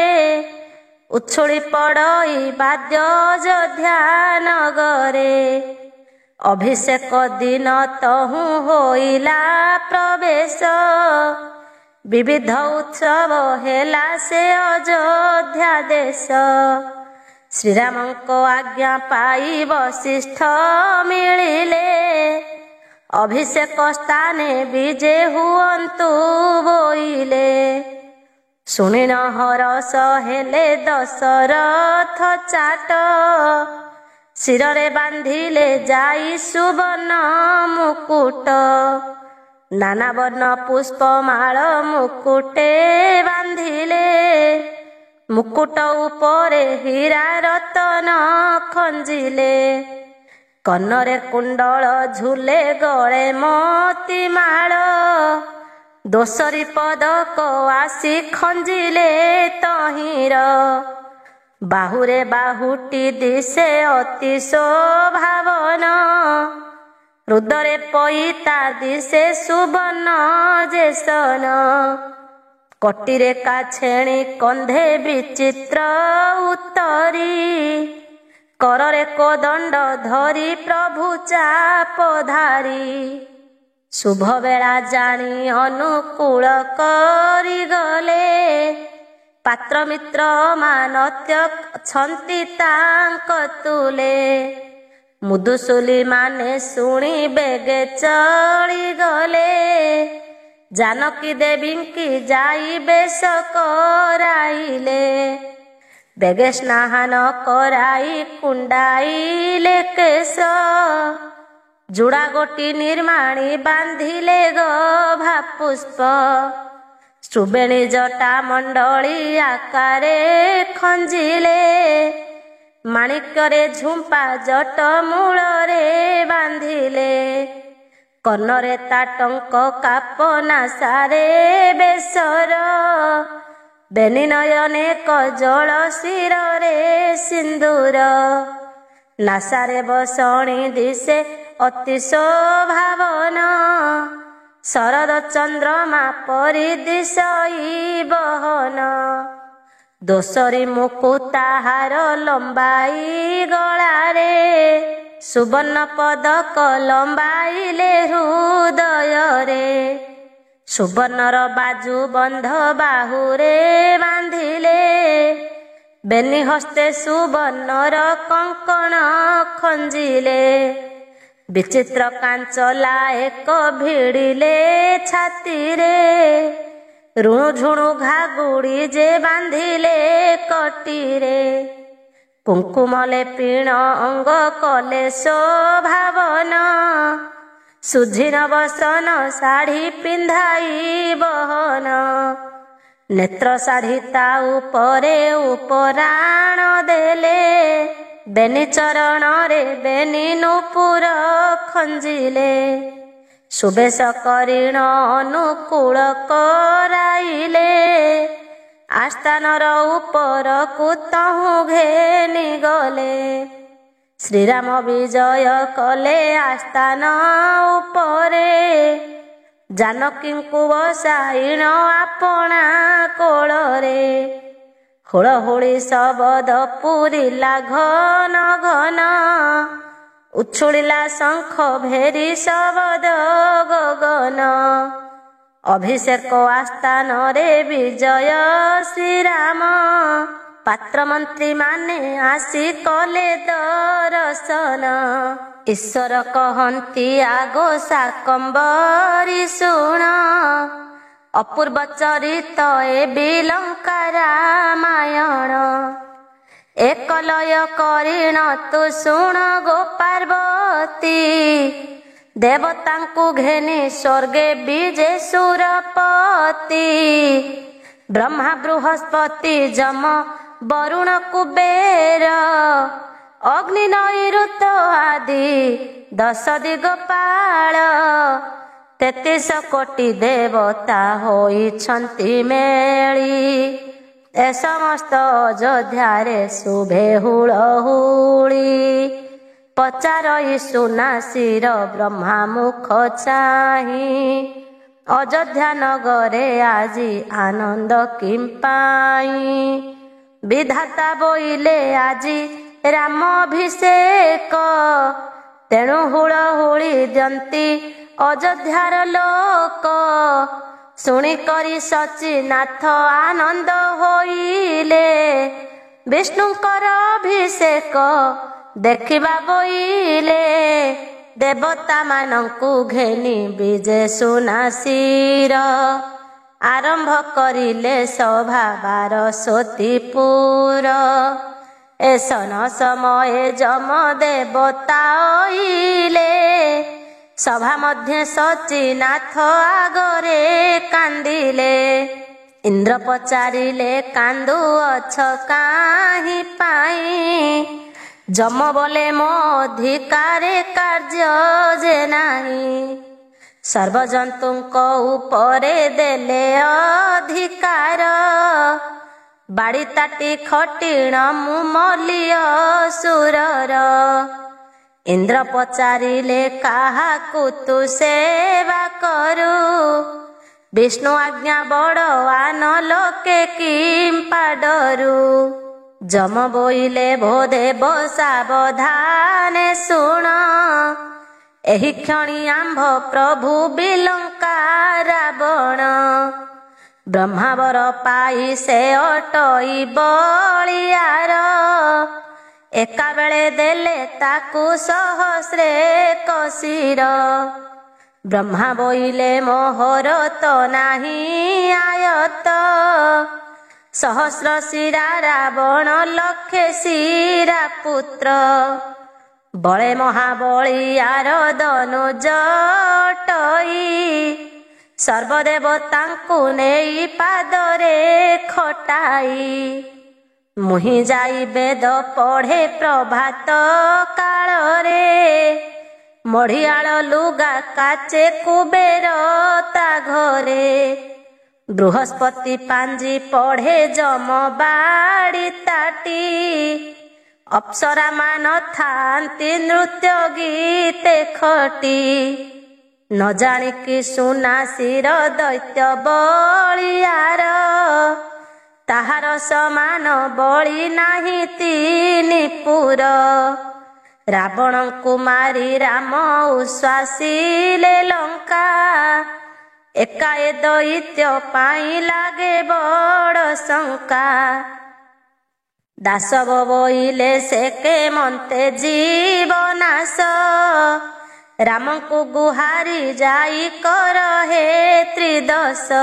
ଉଛୁଳି ପଡ଼ଇ ବାଦ୍ୟ ଅଯୋଧ୍ୟା ନଗରେ। ଅଭିଷେକ ଦିନ ତହୁଁ ହୋଇଲା ପ୍ରବେଶ, विविध उत्सव हेला से अयोध्या देश। श्रीरामको आज्ञा पाई वशिष्ठ मिलिले, अभिषेक स्थाने विजे हुअन्तु बोइले। शुणिन हरस हेले दशरथ चाट, शिରରେ बांधिले जाई सुवर्ण मुकुट। नाना वर्ण पुष्पमाळ मुकुटे बांधिले, मुकुट उपरे हीरा रतन खंजिले। कन्नरे कुंडल झुले गळे मोती माळ, दोसरी पदक आसी खंजिले तहिर। बाहुरे बाहुटी दिशे अति शोभावन, हृदरे पईता दिशे सुवर्ण जेसन। कटीरे काछेणी कंधे विचित्र उत्तरी, कररे कोदंड धरी प्रभु चापधारी। शुभ बेला जानी अनुकूल करी गले, पात्र मित्र मानत्य छंती तांक तुले। मुदुसुली माने शुणी बेगे चली गले, जानकी देवी की जाई बेश कराइले। बेगे स्नान कराई कुंडाइले केश, जुड़ा गोटी निर्माणी बांधिले गभा पुष्प। सुबेणी जटा मंडली आकारे खंजिले, माणिक्ୟରେ झुंपा जट मूलरे बांधिले। कन्नरे ताटंक कापना सारे बेसर, बेनी नयने कजल शिରରେ सिंदूर। नासारे बसणी दिशे अति शोभावन, शरद चंद्रमा परि दिशई बहन। दोसरी मुकुताहार लंबाई गଳାରେ, सुवर्ण पदक लंबाइले हृदୟରେ। सुवर्णर बाजू बंध बाहुरे बांधिले, बेनी हस्ते सुवर्णर कंकण खंजिले। विचित्र कांचला एक भिड़िले छातीरे, ऋणु झुणु घागुड़ी जे बांधिले कटीरे। कुंकुमले पीण अंग कले शोभावन, सुझिन बसन शाढ़ी पिंधाई बहन। नेत्र शाढ़ी ता उपरे उपराण देले, बेनी चरण रे बेनी नूपुर खंजिले। सुबेश करीण अनुकूल कराइले, आस्थानर उपरकु तहु घेनी गले। श्रीराम विजय कले आस्थान उपरे, जानकींकु बसाइण आपणा कोଳରେ। हुळहुळी शबद पुरिला घन घन, उछुळिला शंख भेरी शबद गगन। अभिषेक आस्थान रे विजय श्रीराम, पात्र मंत्री माने आसी कले दर्शन। ईश्वर कहंती आगो शाकंभरी शुण, अपूर्व चरित ए बिलंका रामायण। एकलय करीण तु शुण गो पार्वती, देवतांकु घेनी स्वर्गे विजे सुरपति। ब्रह्मा बृहस्पति जम वरुण कुबेर, अग्नि नैऋत आदि 10 दिगपाल। 33 कोटि देवता होइछन्ति मेली, ए समस्त अयोध्यारे शुभे हुळहुळी। पचार सुनासीर ब्रह्मा मुख चाहि, अयोध्या नगरे आजी आनंद किंपाई। विधाता बोइले आजी राम अभिषेक, तेणु हुळहुळी दियंती अयोध्यार लोक। ଶୁଣିକରି ସଚିନାଥ ଆନନ୍ଦ ହୋଇଲେ। ବିଷ୍ଣୁଙ୍କର ଅଭିଷେକ ଦେଖିବା ବୋଇଲେ। ଦେବତା ମାନଙ୍କୁ ଘେନି ବିଜେ ସୁନାସିର। ଆରମ୍ଭ କରିଲେ ସଭା 1200 ଏସନ ସମୟେ ଯମ ଦେବତା ଅଇଲେ। ସଭା ମଧ୍ୟ ସଚିନାଥ ଆଗରେ କାନ୍ଦିଲେ। ଇନ୍ଦ୍ର ପଚାରିଲେ କାନ୍ଦୁଅଛ କାହିଁ ପାଇଁ? ଯମ ବୋଲେ ମୋ ଅଧିକାରେ କାର୍ଯ୍ୟ ଯେ ନାହିଁ। ସର୍ବଜନ୍ତୁଙ୍କ ଉପରେ ଦେଲେ ଅଧିକାର। ବାଡ଼ି ତାଟି ଖଟିଣ ମୁଁ ମଲି ଅସୁରର। ଇନ୍ଦ୍ର ପଚାରିଲେ କାହାକୁ ତୁ ସେବା କରୁ? ବିଷ୍ଣୁ ଆଜ୍ଞା ବଡ଼ୱାନ ଲୋକେ କିମ୍ପା ଡରୁ। ଯମ ବୋଇଲେ ଭୋ ଦେବ ସାବଧାନେ ଶୁଣ। ଏହି କ୍ଷଣି ଆମ୍ଭ ପ୍ରଭୁ ବିଲଙ୍କା ରାବଣ। ବ୍ରହ୍ମାବର ପାଇ ସେ ଅଟଇ ବଳିୟାର। ଏକାବେଳେ ଦେଲେ ତାକୁ ସହସ୍ରେ କଶିର। ବ୍ରହ୍ମା ବୋଇଲେ ମୋହର ତ ନାହିଁ ଆୟତ। ସହସ୍ର ଶିରା ରାବଣ ଲକ୍ଷେ ଶିରା ପୁତ୍ର। ବଳେ ମହାବଳିୟାର ଧନୁଜ ଅଟଇ। ସର୍ବଦେବତାଙ୍କୁ ନେଇ ପାଦରେ ଖଟାଇ। ମୁହିଁ ଯାଇ ବେଦ ପଢ଼େ ପ୍ରଭାତ କାଳରେ। ମଢିଆଳ ଲୁଗା କାଚେ କୁବେର ତା ଘରେ। ବୃହସ୍ପତି ପାଞ୍ଜି ପଢ଼େ ଯମ ବାଡ଼ି ତାଟି। ଅପ୍ସରା ମାନ ଥାନ୍ତି ନୃତ୍ୟ ଗୀତେ ଖଟି। ନ ଜାଣିକି ସୁନାସିର ଦୈତ୍ୟ ବଳିୟାର। ତାହାର ସମାନ ବଳି ନାହିଁ ତିନି ପୁର। ରାବଣଙ୍କୁ ମାରି ରାମ ଉଶ୍ୱାସିଲେ ଲଙ୍କା। ଏକା ଏ ଦୈତ୍ୟ ପାଇଁ ଲାଗେ ବଡ଼ ଶଙ୍କା। ଦାସବ ବୋଇଲେ ସେ କେମନ୍ତେ ଜୀବନାଶ। ରାମଙ୍କୁ ଗୁହାରି ଯାଇ କର ହେ ତ୍ରିଦଶ।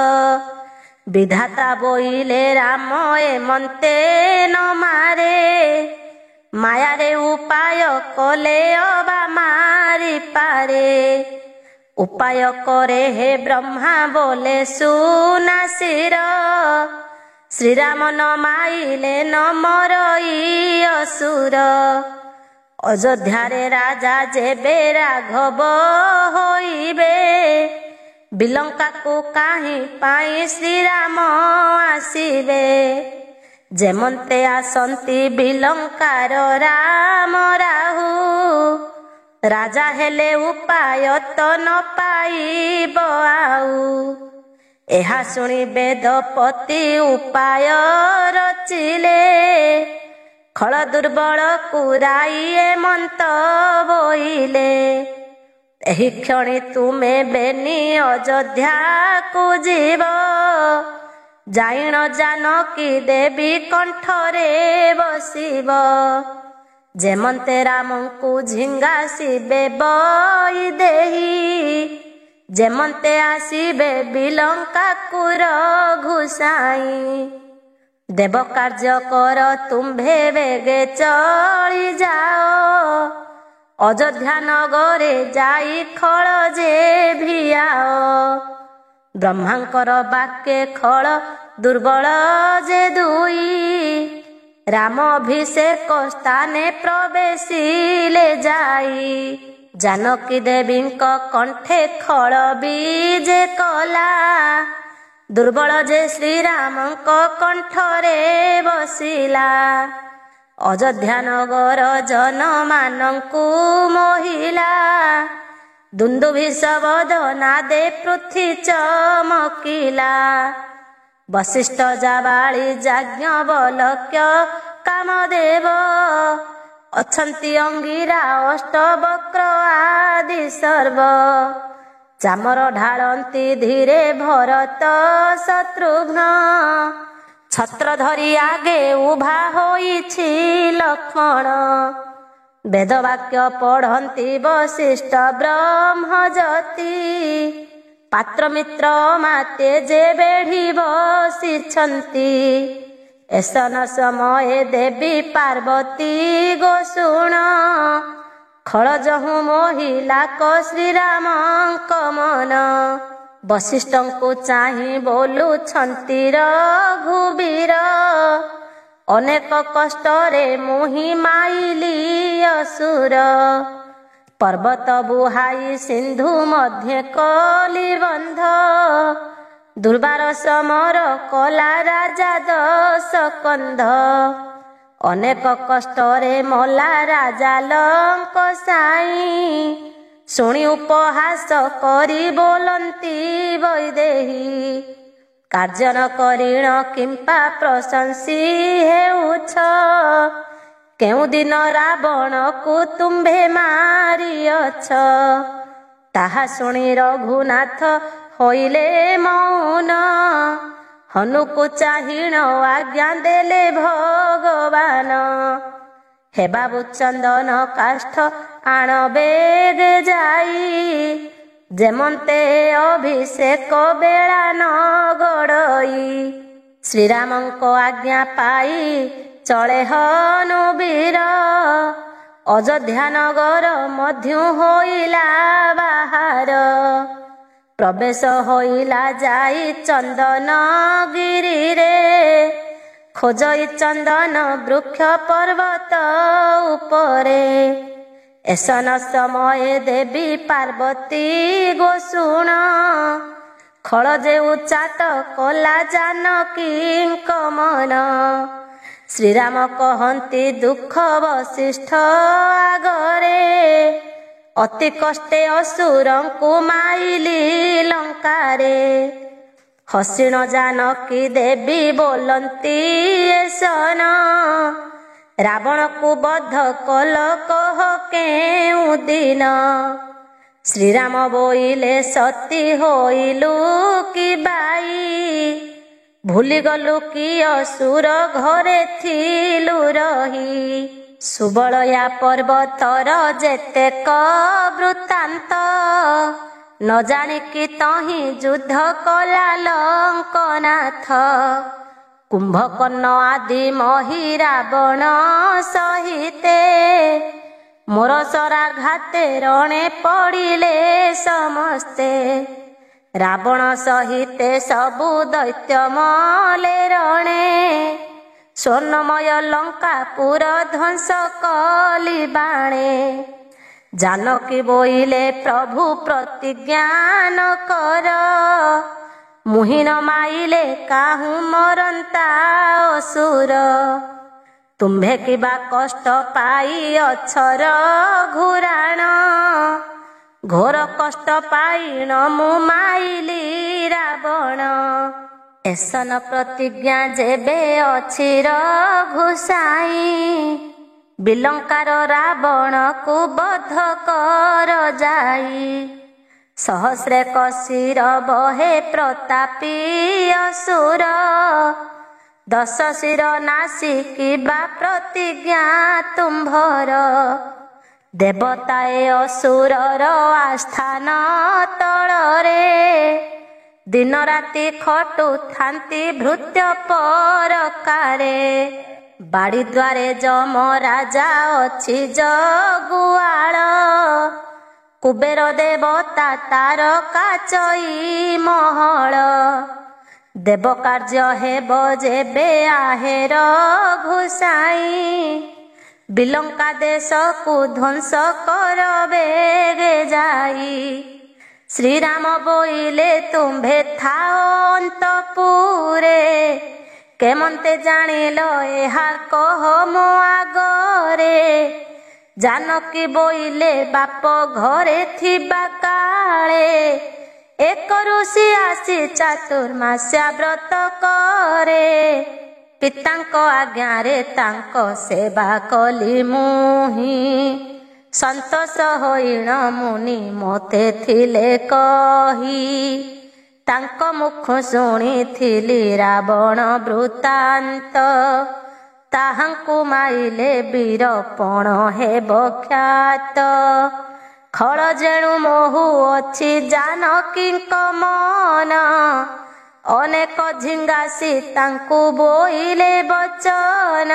ବିଧାତା ବୋଇଲେ ରାମ ଏମନ୍ତେ ନ ମାରେ। ମାୟାରେ ଉପାୟ କଲେ ଅବା ମାରିପାରେ। ଉପାୟ କରେ ହେ ବ୍ରହ୍ମା ବୋଲେ ସୁନାସିର। ଶ୍ରୀରାମ ନ ମାଇଲେ ନ ମରଇ ଅସୁର। ଅଯୋଧ୍ୟାରେ ରାଜା ଯେବେ ରାଘବ ହୋଇବେ। ବିଲଙ୍କାକୁ କାହିଁ ପାଇଁ ଶ୍ରୀରାମ ଆସିବେ। ଯେମନ୍ତେ ଆସନ୍ତି ବିଲଙ୍କାର ରାମ ରାହୁ। ରାଜା ହେଲେ ଉପାୟ ତ ନ ପାଇବ ଆଉ। ଏହା ଶୁଣି ବେଦପତି ଉପାୟ ରଚିଲେ। ଖଳ ଦୁର୍ବଳକୁ ରାଇ ଏମନ୍ତ ବୋଇଲେ। ଏହି କ୍ଷଣି ତୁମେ ବେନି ଅଯୋଧ୍ୟାକୁ ଯିବ। ଜାଇଣ ଜାନକୀ ଦେବୀ କଣ୍ଠରେ ବସିବ। ଯେମନ୍ତେ ରାମଙ୍କୁ ଝିଙ୍ଗାସିବେ ବଇ ଦେହି। ଯେମନ୍ତେ ଆସିବେ ବିଲଙ୍କାକୁ ରଘୁସାଇ। ଦେବ କାର୍ଯ୍ୟ କର ତୁମ୍ଭେ ବେଗେ ଚଳି ଯାଅ। ଅଯୋଧ୍ୟା ନଗରେ ଯାଇ ଖଳ ଯେ ଭିଆଅ। ବ୍ରହ୍ମାଙ୍କର ବାକ୍ୟେ ଖଳ ଦୁର୍ବଳ ଯେ ଦୁଇ। ରାମ ଅଭିଷେକ ସ୍ଥାନେ ପ୍ରବେଶିଲେ ଯାଇ। ଜାନକୀ ଦେବୀଙ୍କ କଣ୍ଠେ ଖଳ ବିଜେ କଲା। ଦୁର୍ବଳ ଯେ ଶ୍ରୀରାମଙ୍କ କଣ୍ଠରେ ବସିଲା। ଅଯୋଧ୍ୟା ନଗର ଜନମାନଙ୍କୁ ମୋହିଲା। ଦୁନ୍ଦୁଭି ଶବଦ ନାଦେ ପୃଥ୍ୱୀ ଚମକିଲା। ବଶିଷ୍ଠ ଜାବାଳି ଯାଜ୍ଞବଲ୍କ୍ୟ କାମଦେବ। ଅଛନ୍ତି ଅଙ୍ଗିରା ଅଷ୍ଟବକ୍ର ଆଦି ସର୍ବ। ଚାମର ଢାଳନ୍ତି ଧୀରେ ଭରତ ଶତ୍ରୁଘ୍ନ। ଛତ୍ର ଧରି ଆଗେ ଉଭା ହୋଇଛି ଲକ୍ଷ୍ମଣ। ବେଦବାକ୍ୟ ପଢ଼ନ୍ତି ବଶିଷ୍ଠ ବ୍ରହ୍ମଜତି। ପାତ୍ର ମିତ୍ର ମାତେ ଯେ ବେଢ଼ି ବସିଛନ୍ତି। ଏସନ ସମୟେ ଦେବୀ ପାର୍ବତୀ ଗୋଶୁଣ। ଖଳ ଯହୁଁ ମୋହିଲା କ ଶ୍ରୀରାମଙ୍କ ମନ। ବଶିଷ୍ଠଙ୍କୁ ଚାହିଁ ବୋଲୁଛନ୍ତି ରଘୁବୀର। ଅନେକ କଷ୍ଟରେ ମୁହିଁ ମାଇଲି ଅସୁର। ପର୍ବତ ବୁହାଇ ସିନ୍ଧୁ ମଧ୍ୟେ କଲି ବନ୍ଧ। ଦୁର୍ବାର ସମର କଲା ରାଜା ଦଶକନ୍ଧ। ଅନେକ କଷ୍ଟରେ ମଲା ରାଜା ଲଙ୍କ ସାଇଁ। ଶୁଣି ଉପହାସ କରି ବୋଲନ୍ତି ବୈଦେହୀ। କାର୍ଯ୍ୟ ନ କରିଣ କିମ୍ପା ପ୍ରଶଂସୀ ହେଉଛ। କେଉଁଦିନ ରାବଣକୁ ତୁମ୍ଭେ ମାରିଅଛ। ତାହା ଶୁଣି ରଘୁନାଥ ହୋଇଲେ ମୌନ। ହନୁକୁ ଚାହିଣ ଆଜ୍ଞା ଦେଲେ ଭଗବାନ। ହେ ବାବୁ ଚନ୍ଦନ କାଷ୍ଠ ଆଣ ବେଗେ ଯାଇ। ଯେମନ୍ତେ ଅଭିଷେକ ବେଳା ନ ଗଡ଼ଇ। ଶ୍ରୀରାମଙ୍କ ଆଜ୍ଞା ପାଇ ଚଳେ ହନୁବୀର। ଅଯୋଧ୍ୟା ନଗର ମଧ୍ୟ ହୋଇଲା ବାହାର। ପ୍ରବେଶ ହୋଇଲା ଯାଇ ଚନ୍ଦନ ଗିରିରେ। ଖୋଜଇ ଚନ୍ଦନ ବୃକ୍ଷ ପର୍ବତ ଉପରେ। ଏସନ ସମୟେ ଦେବୀ ପାର୍ବତୀ ଗୋଶୁଣ। ଖଳ ଯେଉ ଚାଟ କଲା ଜାନକୀଙ୍କ ମନ। ଶ୍ରୀରାମ କହନ୍ତି ଦୁଃଖ ବଶିଷ୍ଠ ଆଗରେ। ଅତି କଷ୍ଟେ ଅସୁରଙ୍କୁ ମାଇଲି ଲଙ୍କାରେ। ହସିଣ ଜାନକୀ ଦେବୀ ବୋଲନ୍ତି ଏସନ। ରାବଣକୁ ବଧ କଲ କହ କେଉଁ ଦିନ। ଶ୍ରୀରାମ ବୋଇଲେ ସତୀ ହୋଇଲୁ କି ବାଇ। ଭୁଲିଗଲୁ କି ଅସୁର ଘରେ ଥିଲୁ ରହି। ସୁବଳୟା ପର୍ବତର ଯେତେକ ବୃତ୍ତାନ୍ତ। ନ ଜାଣିକି ତହିଁ ଯୁଦ୍ଧ କଲା ଲଙ୍କନାଥ। କୁମ୍ଭକର୍ଣ୍ଣ ଆଦି ମହି ରାବଣ ସହିତେ। ମୋର ଶରାଘାତେ ରଣେ ପଡ଼ିଲେ ସମସ୍ତେ। ରାବଣ ସହିତେ ସବୁ ଦୈତ୍ୟ ମଲେ ରଣେ। ସ୍ୱର୍ଣ୍ଣମୟ ଲଙ୍କାପୁର ଧ୍ୱଂସ କଲି ବାଣେ। ଜାନକୀ ବୋଇଲେ ପ୍ରଭୁ ପ୍ରତିଜ୍ଞାନ କର। ମୁହିଁ ନ ମାଇଲେ କାହୁଁ ମରନ୍ତା ଅସୁର। ତୁମ୍ଭେ କିବା କଷ୍ଟ ପାଇ ଅଛର ଘୁରାଣ। ଘୋର କଷ୍ଟ ପାଇଣ ମୁଁ ମାଇଲି ରାବଣ। ଏସନ ପ୍ରତିଜ୍ଞା ଯେବେ ଅଛି ରଘୁସାଇ। ବିଲଙ୍କାର ରାବଣକୁ ବଧ କର ଯାଇ। ସହସ୍ରେ କଶିର ବହେ ପ୍ରତାପୀ ଅସୁର। 10 ଶିର ନାସିକି ବା ପ୍ରତିଜ୍ଞା ତୁମ୍ଭର। ଦେବତାଏ ଅସୁରର ଆସ୍ଥାନ ତଳରେ। ଦିନ ରାତି ଖଟୁଥାନ୍ତି ଭୃତ୍ୟ ପରକାରେ। ବାଡ଼ି ଦ୍ୱାରେ ଯମ ରାଜା ଅଛି ଜଗୁଆଳ। କୁବେର ଦେବତା ତାର କାଚଇ ମହଳ। ଦେବ କାର୍ଯ୍ୟ ହେବ ଯେବେ ଆହେ ରଘୁସାଇ। ବିଲଙ୍କା ଦେଶକୁ ଧ୍ୱଂସ କର ବେଗେ ଯାଇ। ଶ୍ରୀରାମ ବୋଇଲେ ତୁମ୍ଭେ ଥାଅ ଅନ୍ତପୁରେ। କେମନ୍ତେ ଜାଣିଲ ଏହା କହ ମୋ ଆଗରେ। ଜାନକୀ ବୋଇଲେ ବାପ ଘରେ ଥିବା କାଳେ। ଏକ ଋଷି ଆସି ଚାତୁର୍ମାସ୍ୟା ବ୍ରତ କରେ। ପିତାଙ୍କ ଆଜ୍ଞାରେ ତାଙ୍କ ସେବା କଲି ମୁହିଁ। ସନ୍ତୋଷ ହୋଇଣ ମୁନି ମୋତେ ଥିଲେ କହି। ତାଙ୍କ ମୁଖ ଶୁଣିଥିଲି ରାବଣ ବୃତ୍ତାନ୍ତ। ତାହାଙ୍କୁ ମାଇଲେ ବୀରପଣ ହେବ ଖ୍ୟାତ। ଖଳ ଯେଣୁ ମୋହୁ ଅଛି ଜାନକୀଙ୍କ ମନ। ଅନେକ ଝିଙ୍ଗାସି ତାଙ୍କୁ ବୋଇଲେ ବଚନ।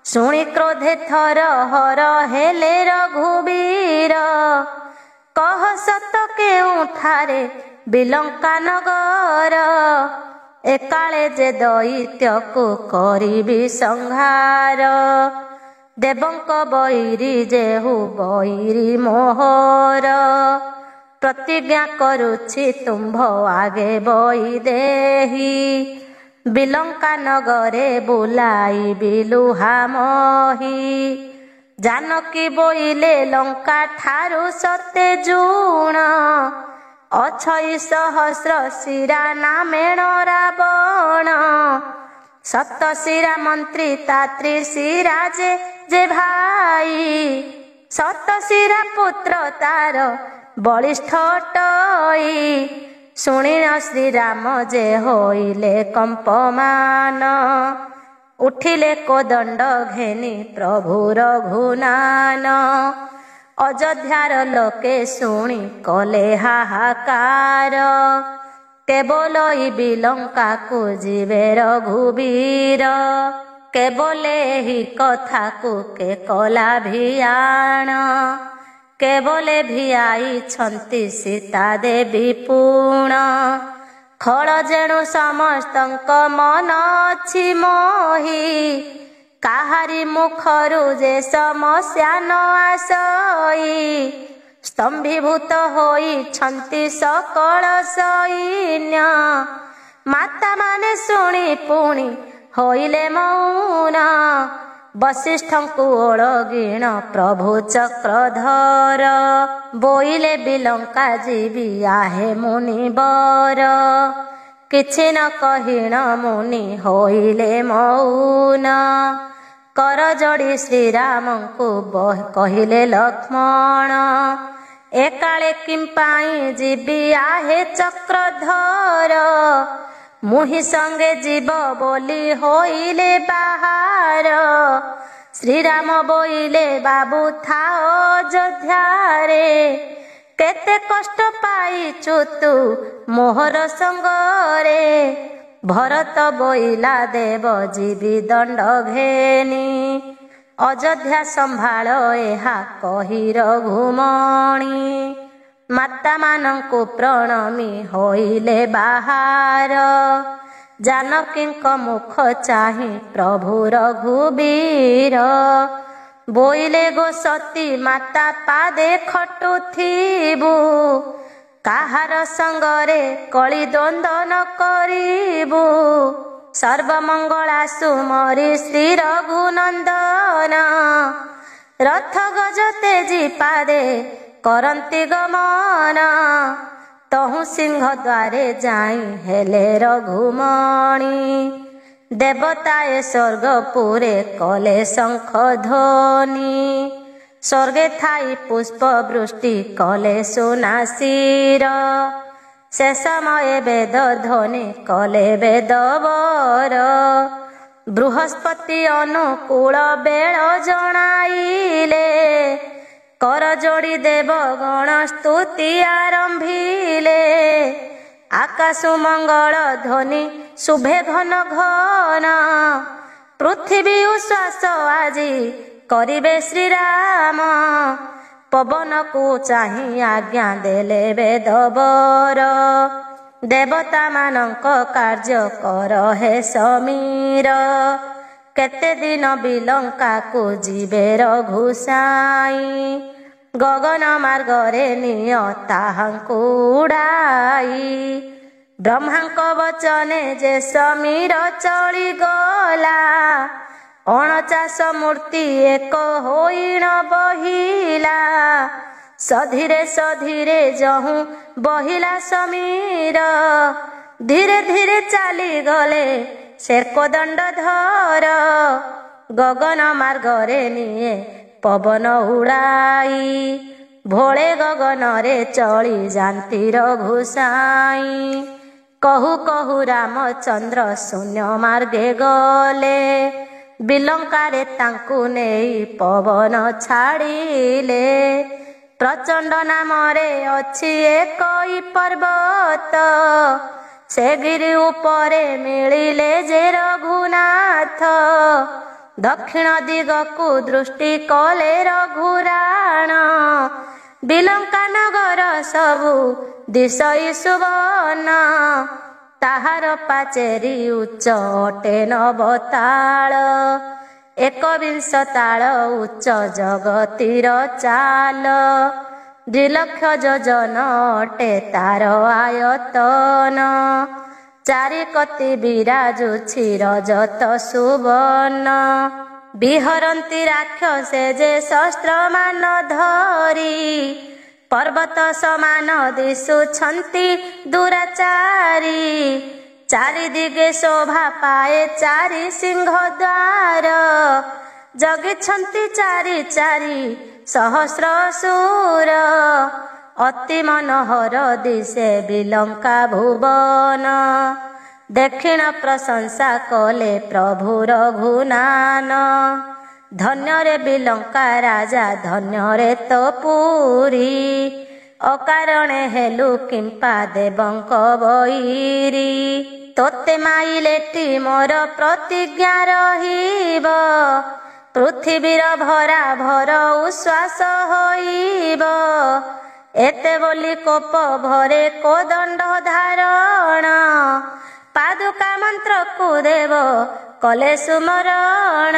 ଶୁଣି କ୍ରୋଧେ ଥର ହର ହେଲେ ରଘୁବୀର। କହ ସତ କେଉଁଠାରେ ବିଲଙ୍କା ନଗର। ଏକାଳେ ଯେ ଦୈତ୍ୟକୁ କରିବି ସଂହାର। ଦେବଙ୍କ ବୈରୀ ଯେହୁ ବୈରୀ ମୋହର। ପ୍ରତିଜ୍ଞା କରୁଛି ତୁମ୍ଭ ଆଗେ ବୈଦେହୀ। ବିଲଙ୍କା ନଗରେ ବୁଲାଇବି ଲୁହାମହି। ଜାନକୀ ବୋଇଲେ ଲଙ୍କା ଠାରୁ ସତେ ଜୁଣ। ଅଛଇ ସହସ୍ର ଶିରା ନାମେଣ ରାବଣ। ସତ ଶିରା ମନ୍ତ୍ରୀ ତା ତ୍ରିଶିରା ଯେ ଭାଇ। ସତ ଶିରା ପୁତ୍ର ତାର ବଳିଷ୍ଠ ଅଟଇ। ଶୁଣିଣ ଶ୍ରୀରାମ ଯେ ହୋଇଲେ କମ୍ପମାନ। ଉଠିଲେ କୋଦଣ୍ଡ ଘେନି ପ୍ରଭୁ ରଘୁନାନ। ଅଯୋଧ୍ୟାର ଲୋକେ ଶୁଣି କଲେ ହାହାକାର। କେବଳ ଇ ବିଲଙ୍କାକୁ ଯିବେ ରଘୁବୀର। କେବଳ ଏହି କଥାକୁ କେ କଲା ଭିଆଣ। କେବଳ ଭିଆଇଛନ୍ତି ସୀତା ଦେବୀ ପୁଣ। ଖଳ ଯେଣୁ ସମସ୍ତଙ୍କ ମନ ଅଛି ମୋହି। କାହାରି ମୁଖରୁ ଯେ ସମସ୍ୟା ନ ଆସଇ। ସ୍ତମ୍ଭୀଭୂତ ହୋଇଛନ୍ତି ସକଳ ସୈନ୍ୟ। ମାତା ମାନେ ଶୁଣି ପୁଣି ହୋଇଲେ ମୌନ। ବଶିଷ୍ଠଙ୍କୁ ଓଳଗିଣ ପ୍ରଭୁ ଚକ୍ରଧର। ବୋଇଲେ ବିଲଙ୍କା ଯିବି ଆହେ ମୁନିବର। କିଛି ନ କହିଣ ମୁନି ହୋଇଲେ ମୌନ। କର ଯୋଡ଼ି ଶ୍ରୀରାମଙ୍କୁ କହିଲେ ଲକ୍ଷ୍ମଣ। ଏକାଳେ କିମ୍ପାଇଁ ଯିବି ଆହେ ଚକ୍ରଧର। ମୁହିଁ ସଙ୍ଗେ ଯିବ ବୋଲି ହୋଇଲେ ବାହାର। ଶ୍ରୀରାମ ବୋଇଲେ ବାବୁ ଥାଅ ଅଯୋଧ୍ୟାରେ। କେତେ କଷ୍ଟ ପାଇଛୁ ତୁ ମୋହର ସଙ୍ଗରେ। ଭରତ ବୋଇଲା ଦେବ ଯିବି ଦଣ୍ଡ ଘେନି। ଅଯୋଧ୍ୟା ସମ୍ଭାଳ ଏହା କହି ରଘୁମଣି। ମାତା ମାନଙ୍କୁ ପ୍ରଣମୀ ହୋଇଲେ ବାହାର। ଜାନକୀଙ୍କ ମୁଖ ଚାହିଁ ପ୍ରଭୁ ରଘୁବୀର। ବୋଇଲେ ଗୋ ସତୀ ମାତା ପାଦେ ଖଟୁଥିବୁ। କାହାର ସଙ୍ଗରେ କଳି ଦ୍ୱନ୍ଦ୍ୱ ନ କରିବୁ। ସର୍ବମଙ୍ଗଳା ସୁମରି ଶ୍ରୀ ରଘୁନନ୍ଦନ। ରଥ ଗଜ ତେଜି ପାଦେ କରନ୍ତି ଗମନ। ତହୁଁ ସିଂହ ଦ୍ୱାରେ ଯାଇ ହେଲେ ରଘୁମଣି। ଦେବତାଏ ସ୍ୱର୍ଗପୁରେ କଲେ ଶଙ୍ଖ ଧ୍ୱନି। ସ୍ୱର୍ଗେ ଥାଇ ପୁଷ୍ପ ବୃଷ୍ଟି କଲେ ସୁନାସିର। ସେ ସମୟେ ବେଦ ଧ୍ୱନି କଲେ ବେଦବର। ବୃହସ୍ପତି ଅନୁକୂଳ ବେଳ ଜଣାଇଲେ। କର ଯୋଡ଼ି ଦେବ ଗଣ ସ୍ତୁତି ଆରମ୍ଭିଲେ। ଆକାଶ ମଙ୍ଗଳ ଧ୍ୱନି ଶୁଭେ ଘନ ଘନ। ପୃଥିବୀ ଉଶ୍ୱାସ ଆଜି କରିବେ ଶ୍ରୀରାମ। ପବନକୁ ଚାହିଁ ଆଜ୍ଞା ଦେଲେ ବେଦବର। ଦେବତା ମାନଙ୍କ କାର୍ଯ୍ୟ କର ହେ ସମୀର। କେତେ ଦିନ ବିଲଙ୍କାକୁ ଯିବେ ରଘୁସାଇ। ଗଗନ ମାର୍ଗରେ ନିଅ ତାହାଙ୍କୁ ଉଡ଼ାଇ। ବ୍ରହ୍ମାଙ୍କ ବଚନେ ଯେ ସମୀର ଚଳିଗଲା। 49 ମୂର୍ତ୍ତି ଏକ ହୋଇଣ ବହିଲା। ସଧୀରେ ସଧୀରେ ଯହୁଁ ବହିଲା ସମୀର। ଧୀରେ ଧୀରେ ଚାଲିଗଲେ ସେ କୋଦଣ୍ଡ ଧର। ଗଗନ ମାର୍ଗରେ ନିଏ ପବନ ଉଡ଼ାଇ ଭୋଳେ ଗଗନରେ ଚଳି ଯାନ୍ତି ରଘୁସାଇ। କହୁ କହୁ ରାମଚନ୍ଦ୍ର ଶୂନ୍ୟ ମାର୍ଗେ ଗଲେ ବିଲଙ୍କାରେ ତାଙ୍କୁ ନେଇ ପବନ ଛାଡ଼ିଲେ। ପ୍ରଚଣ୍ଡ ନାମରେ ଅଛି ଏକଇ ପର୍ବତ ସେ ଗିରି ଉପରେ ମିଳିଲେ ଯେ ରଘୁନାଥ। ଦକ୍ଷିଣ ଦିଗକୁ ଦୃଷ୍ଟି କଲେ ରଘୁରାଣ ବିଲଙ୍କା ନଗର ସବୁ ଦିଶଇ ସୁବର୍ଣ୍ଣ। ତାହାର ପାଚେରୀ ଉଚ୍ଚ ଅଟେ ନବତାଳ 21 ତାଳ ଉଚ୍ଚ ଜଗତିର ଚାଲ। 2 ଲକ୍ଷ ଯୋଜନ ଅଟେ ତାର ଆୟତନ 4 କତି ବିରାଜୁଛି ରଜତ ସୁବର୍ଣ୍ଣ। ବିହରନ୍ତି ରାକ୍ଷସେ ଯେ ଶସ୍ତ୍ରମାନ ଧରି ପର୍ବତ ସମାନ ଦିଶୁଛନ୍ତି ଦୁରାଚାରୀ। 4 ଦିଗେ ଶୋଭା ପାଏ 4 ସିଂହ ଦ୍ୱାର ଜଗିଛନ୍ତି 4 4 ସହସ୍ର ସୁର। ଅତି ମନୋହର ଦିଶେ ବିଲଙ୍କା ଭୁବନ ଦକ୍ଷିଣ ପ୍ରଶଂସା କଲେ ପ୍ରଭୁ ରଘୁନାନ। ଧନ୍ୟରେ ବିଲଙ୍କା ରାଜା ଧନ୍ୟରେ ତ ପୁରୀ ଅକାରଣେ ହେଲୁ କିମ୍ପା ଦେବଙ୍କ ବୈରୀ। ତୋତେ ମାଇଲେଟି ମୋର ପ୍ରତିଜ୍ଞା ରହିବ ପୃଥିବୀର ଭରା ଭର ଉଶ୍ୱାସ ହୋଇବ। ଏତେ ବୋଲି କୋପ ଭରେ କୋଦଣ୍ଡ ଧାରଣ ପାଦୁକା ମନ୍ତ୍ରକୁ ଦେବ କଲେ ସୁମରଣ।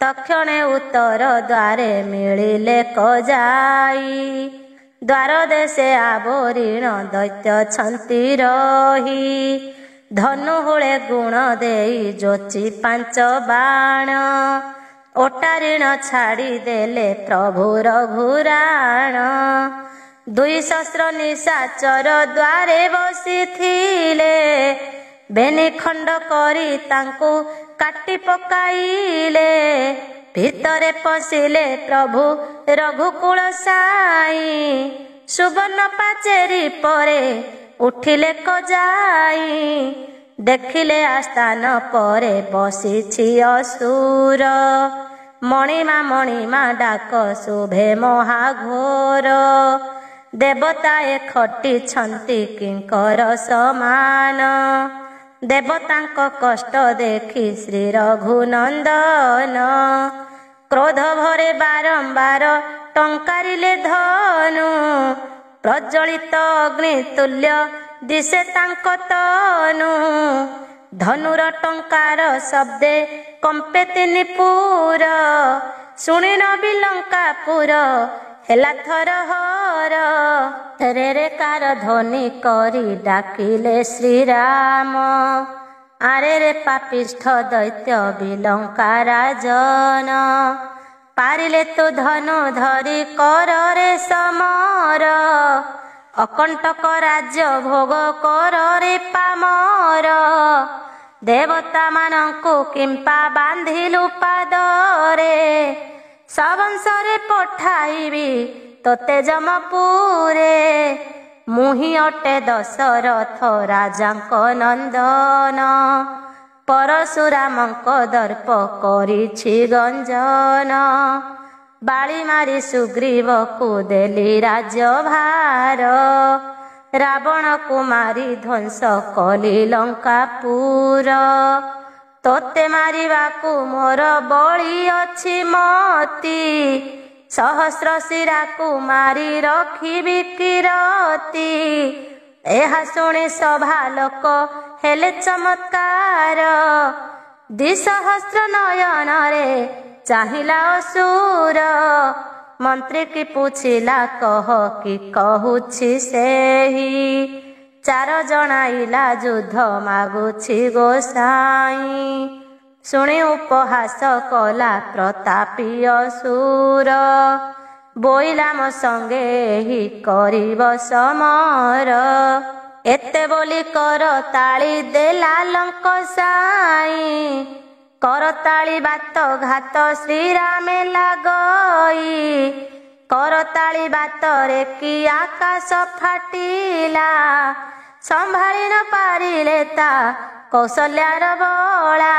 ତକ୍ଷଣେ ଉତ୍ତର ଦ୍ୱାରେ ମିଳିଲେ କଯାଇ ଦ୍ୱାର ଦେଶେ ଆବରୀଣ ଦୈତ୍ୟ ଛନ୍ତି ରହି। ଧନୁହୁଳେ ଗୁଣ ଦେଇ ଯୋଚି 5 ବାଣ ଓଟାରିଣ ଛାଡ଼ି ଦେଲେ ପ୍ରଭୁ ରଘୁରାଣ। 2 ସହସ୍ର ନିଶାଚର ଦ୍ୱାରେ ବସିଥିଲେ ବେନି ଖଣ୍ଡ କରି ତାଙ୍କୁ କାଟି ପକାଇଲେ। ଭିତରେ ପଶିଲେ ପ୍ରଭୁ ରଘୁକୁଳ ସାଇ ସୁବର୍ଣ୍ଣ ପାଚେରୀ ପରେ ଉଠିଲେ କଯାଇ। ଦେଖିଲେ ଆସ୍ଥାନ ପରେ ବସିଛି ଅସୁର ମଣିମା ମଣିମା ଡାକ ଶୁଭେ ମହାଘୋର। ଦେବତାଏ ଖଟିଛନ୍ତି କିଙ୍କର ସମାନ ଦେବତାଙ୍କ କଷ୍ଟ ଦେଖି ଶ୍ରୀ ରଘୁନନ୍ଦନ। କ୍ରୋଧ ଭରେ ବାରମ୍ବାର ଟଙ୍କାରିଲେ ଧନୁ ପ୍ରଜ୍ୱଳିତ ଅଗ୍ନି ତୁଲ୍ୟ ଦିଶେ ତାଙ୍କ ତନୁ। ଧନୁର ଟଙ୍କାର ଶବ୍ଦେ କମ୍ପେ 3 ପୁର ଶୁଣିନ ବିଲଙ୍କାପୁର ହେଲା ଥରହର। ରେରେକାର ଧ୍ୱନି କରି ଡାକିଲେ ଶ୍ରୀରାମ ଆରେ ରେ ପାପିଷ୍ଠ ଦୈତ୍ୟ ବିଲଙ୍କା ରାଜନ। ପାରିଲେ ତୁ ଧନୁ ଧରି କରରେ ସମର ଅକଣ୍ଟକ ରାଜ୍ୟ ଭୋଗ କରରେ ପାମର। ଦେବତା ମାନଙ୍କୁ କିମ୍ପା ବାନ୍ଧିଲୁ ପାଦରେ ସବଂଶରେ ପଠାଇବି ତୋତେ ଯମପୁରେ। ମୁହିଁ ଅଟେ ଦଶରଥ ରାଜାଙ୍କ ନନ୍ଦନ ପରଶୁରାମଙ୍କ ଦର୍ପ କରିଛି ଗଞ୍ଜନ। ବାଳି ମାରି ସୁଗ୍ରୀବକୁ ଦେଲି ରାଜ୍ୟଭାର ରାବଣକୁ ମାରି ଧ୍ୱଂସ କଲି ଲଙ୍କାପୁର। ତୋତେ ମାରିବାକୁ ମୋର ବଳି ଅଛି ମତି ସହସ୍ର ଶିରାକୁ ମାରି ରଖିବି କିରତି। ଏହା ଶୁଣି ସଭା ଲୋକ ହେଲେ ଚମତ୍କାର 2 ସହସ୍ର ନୟନରେ ଚାହିଁଲା ଅସୁର। ମନ୍ତ୍ରୀ କି ପୁଛିଲା କହ କି କହୁଛି ସେହି 4 ଜଣାଇଲା ଯୁଦ୍ଧ ମାଗୁଛି ଗୋସାଇଁ। ଶୁଣି ଉପହାସ କଲା ପ୍ରତାପୀ ଅସୁର ବୋଇଲା ମୋ ସଙ୍ଗେ ଏହି କରିବ ସମର। ଏତେ ବୋଲି କର ତାଳି ଦେଲା ଲଙ୍କ ସାଇ करताली बात घात श्रीरामे लागई करताली बात रे कि आकाश फाटिला संभाली न पारिले ता कौशल्यार बला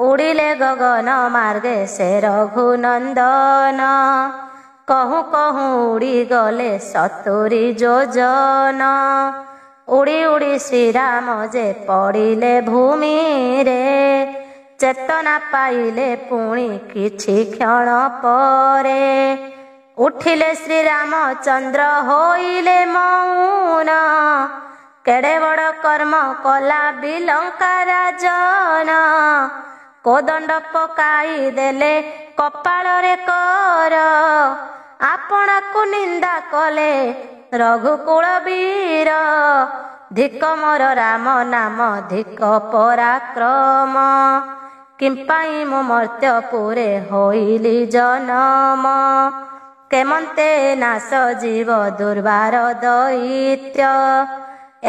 उड़िले गगन मार्गे से रघुनंदन कहूँ कहूँ उड़ी गले 70 योजन उड़ी उड़ी श्रीराम जे पड़िले भूमि रे चेतना पाइले पुणी किछि क्षण परे उठिले श्रीराम चंद्र होइले मौन केड़े बड़ कर्म कला बिलंका राजन कोदंड पकाई देले कपाल रे कर आपना को निंदा कले रघुकुल वीर धिक मोर राम नाम धिक पराक्रम किंपाई मो मर्त्यपुरे होइली जनम केमंते नाश जीव दुर्बार दैत्य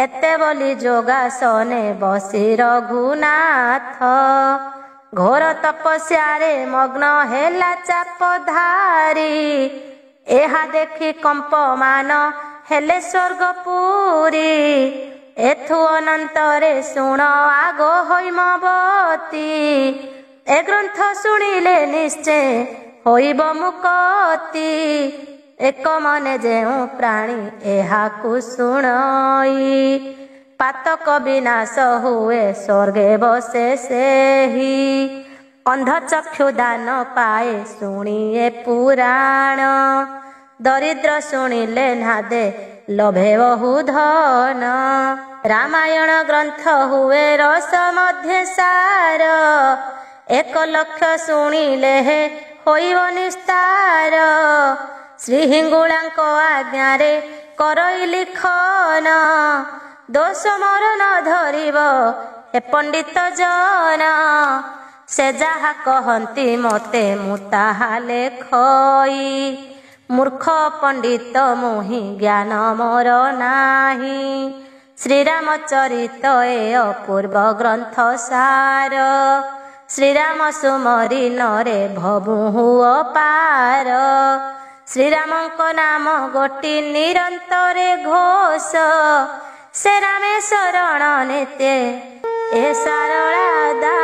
एते बोली जोगासने बसी रघुनाथ घोर तपस्या रे मग्न हेला चापधारी एहा देखि कंपमान हेले स्वर्गपुरी एथु अनंतरे शुण आगो हैमवती ए ग्रंथ शुणिले निश्चय होइब मुक्ति एक मने जेउ प्राणी एहाकु शुणई पातक विनाश हुए स्वर्गे बसे सेही अंध चक्षु दान पाए शुणिए पुराण दरिद्र शुणिले नादे लभे बहु धन रामायण ग्रंथ हुए रस मध्य सार 1 लक्ष शुणिले होइब निस्तार श्री हिंगुलांको आज्ञा रे करई लिखन दोष मोर न धरिब हे पंडित जन से जहा कहंती मते मु ताहा लेखई मूर्ख पंडित मोहि ज्ञान मोर नाही श्रीराम चरित ए अपूर्व ग्रंथ सार श्रीराम सुमरी नरे भबुहु अपार श्रीरामको नाम गोटी निरंतरे घोष से रामे शरण नेते ए सारला दा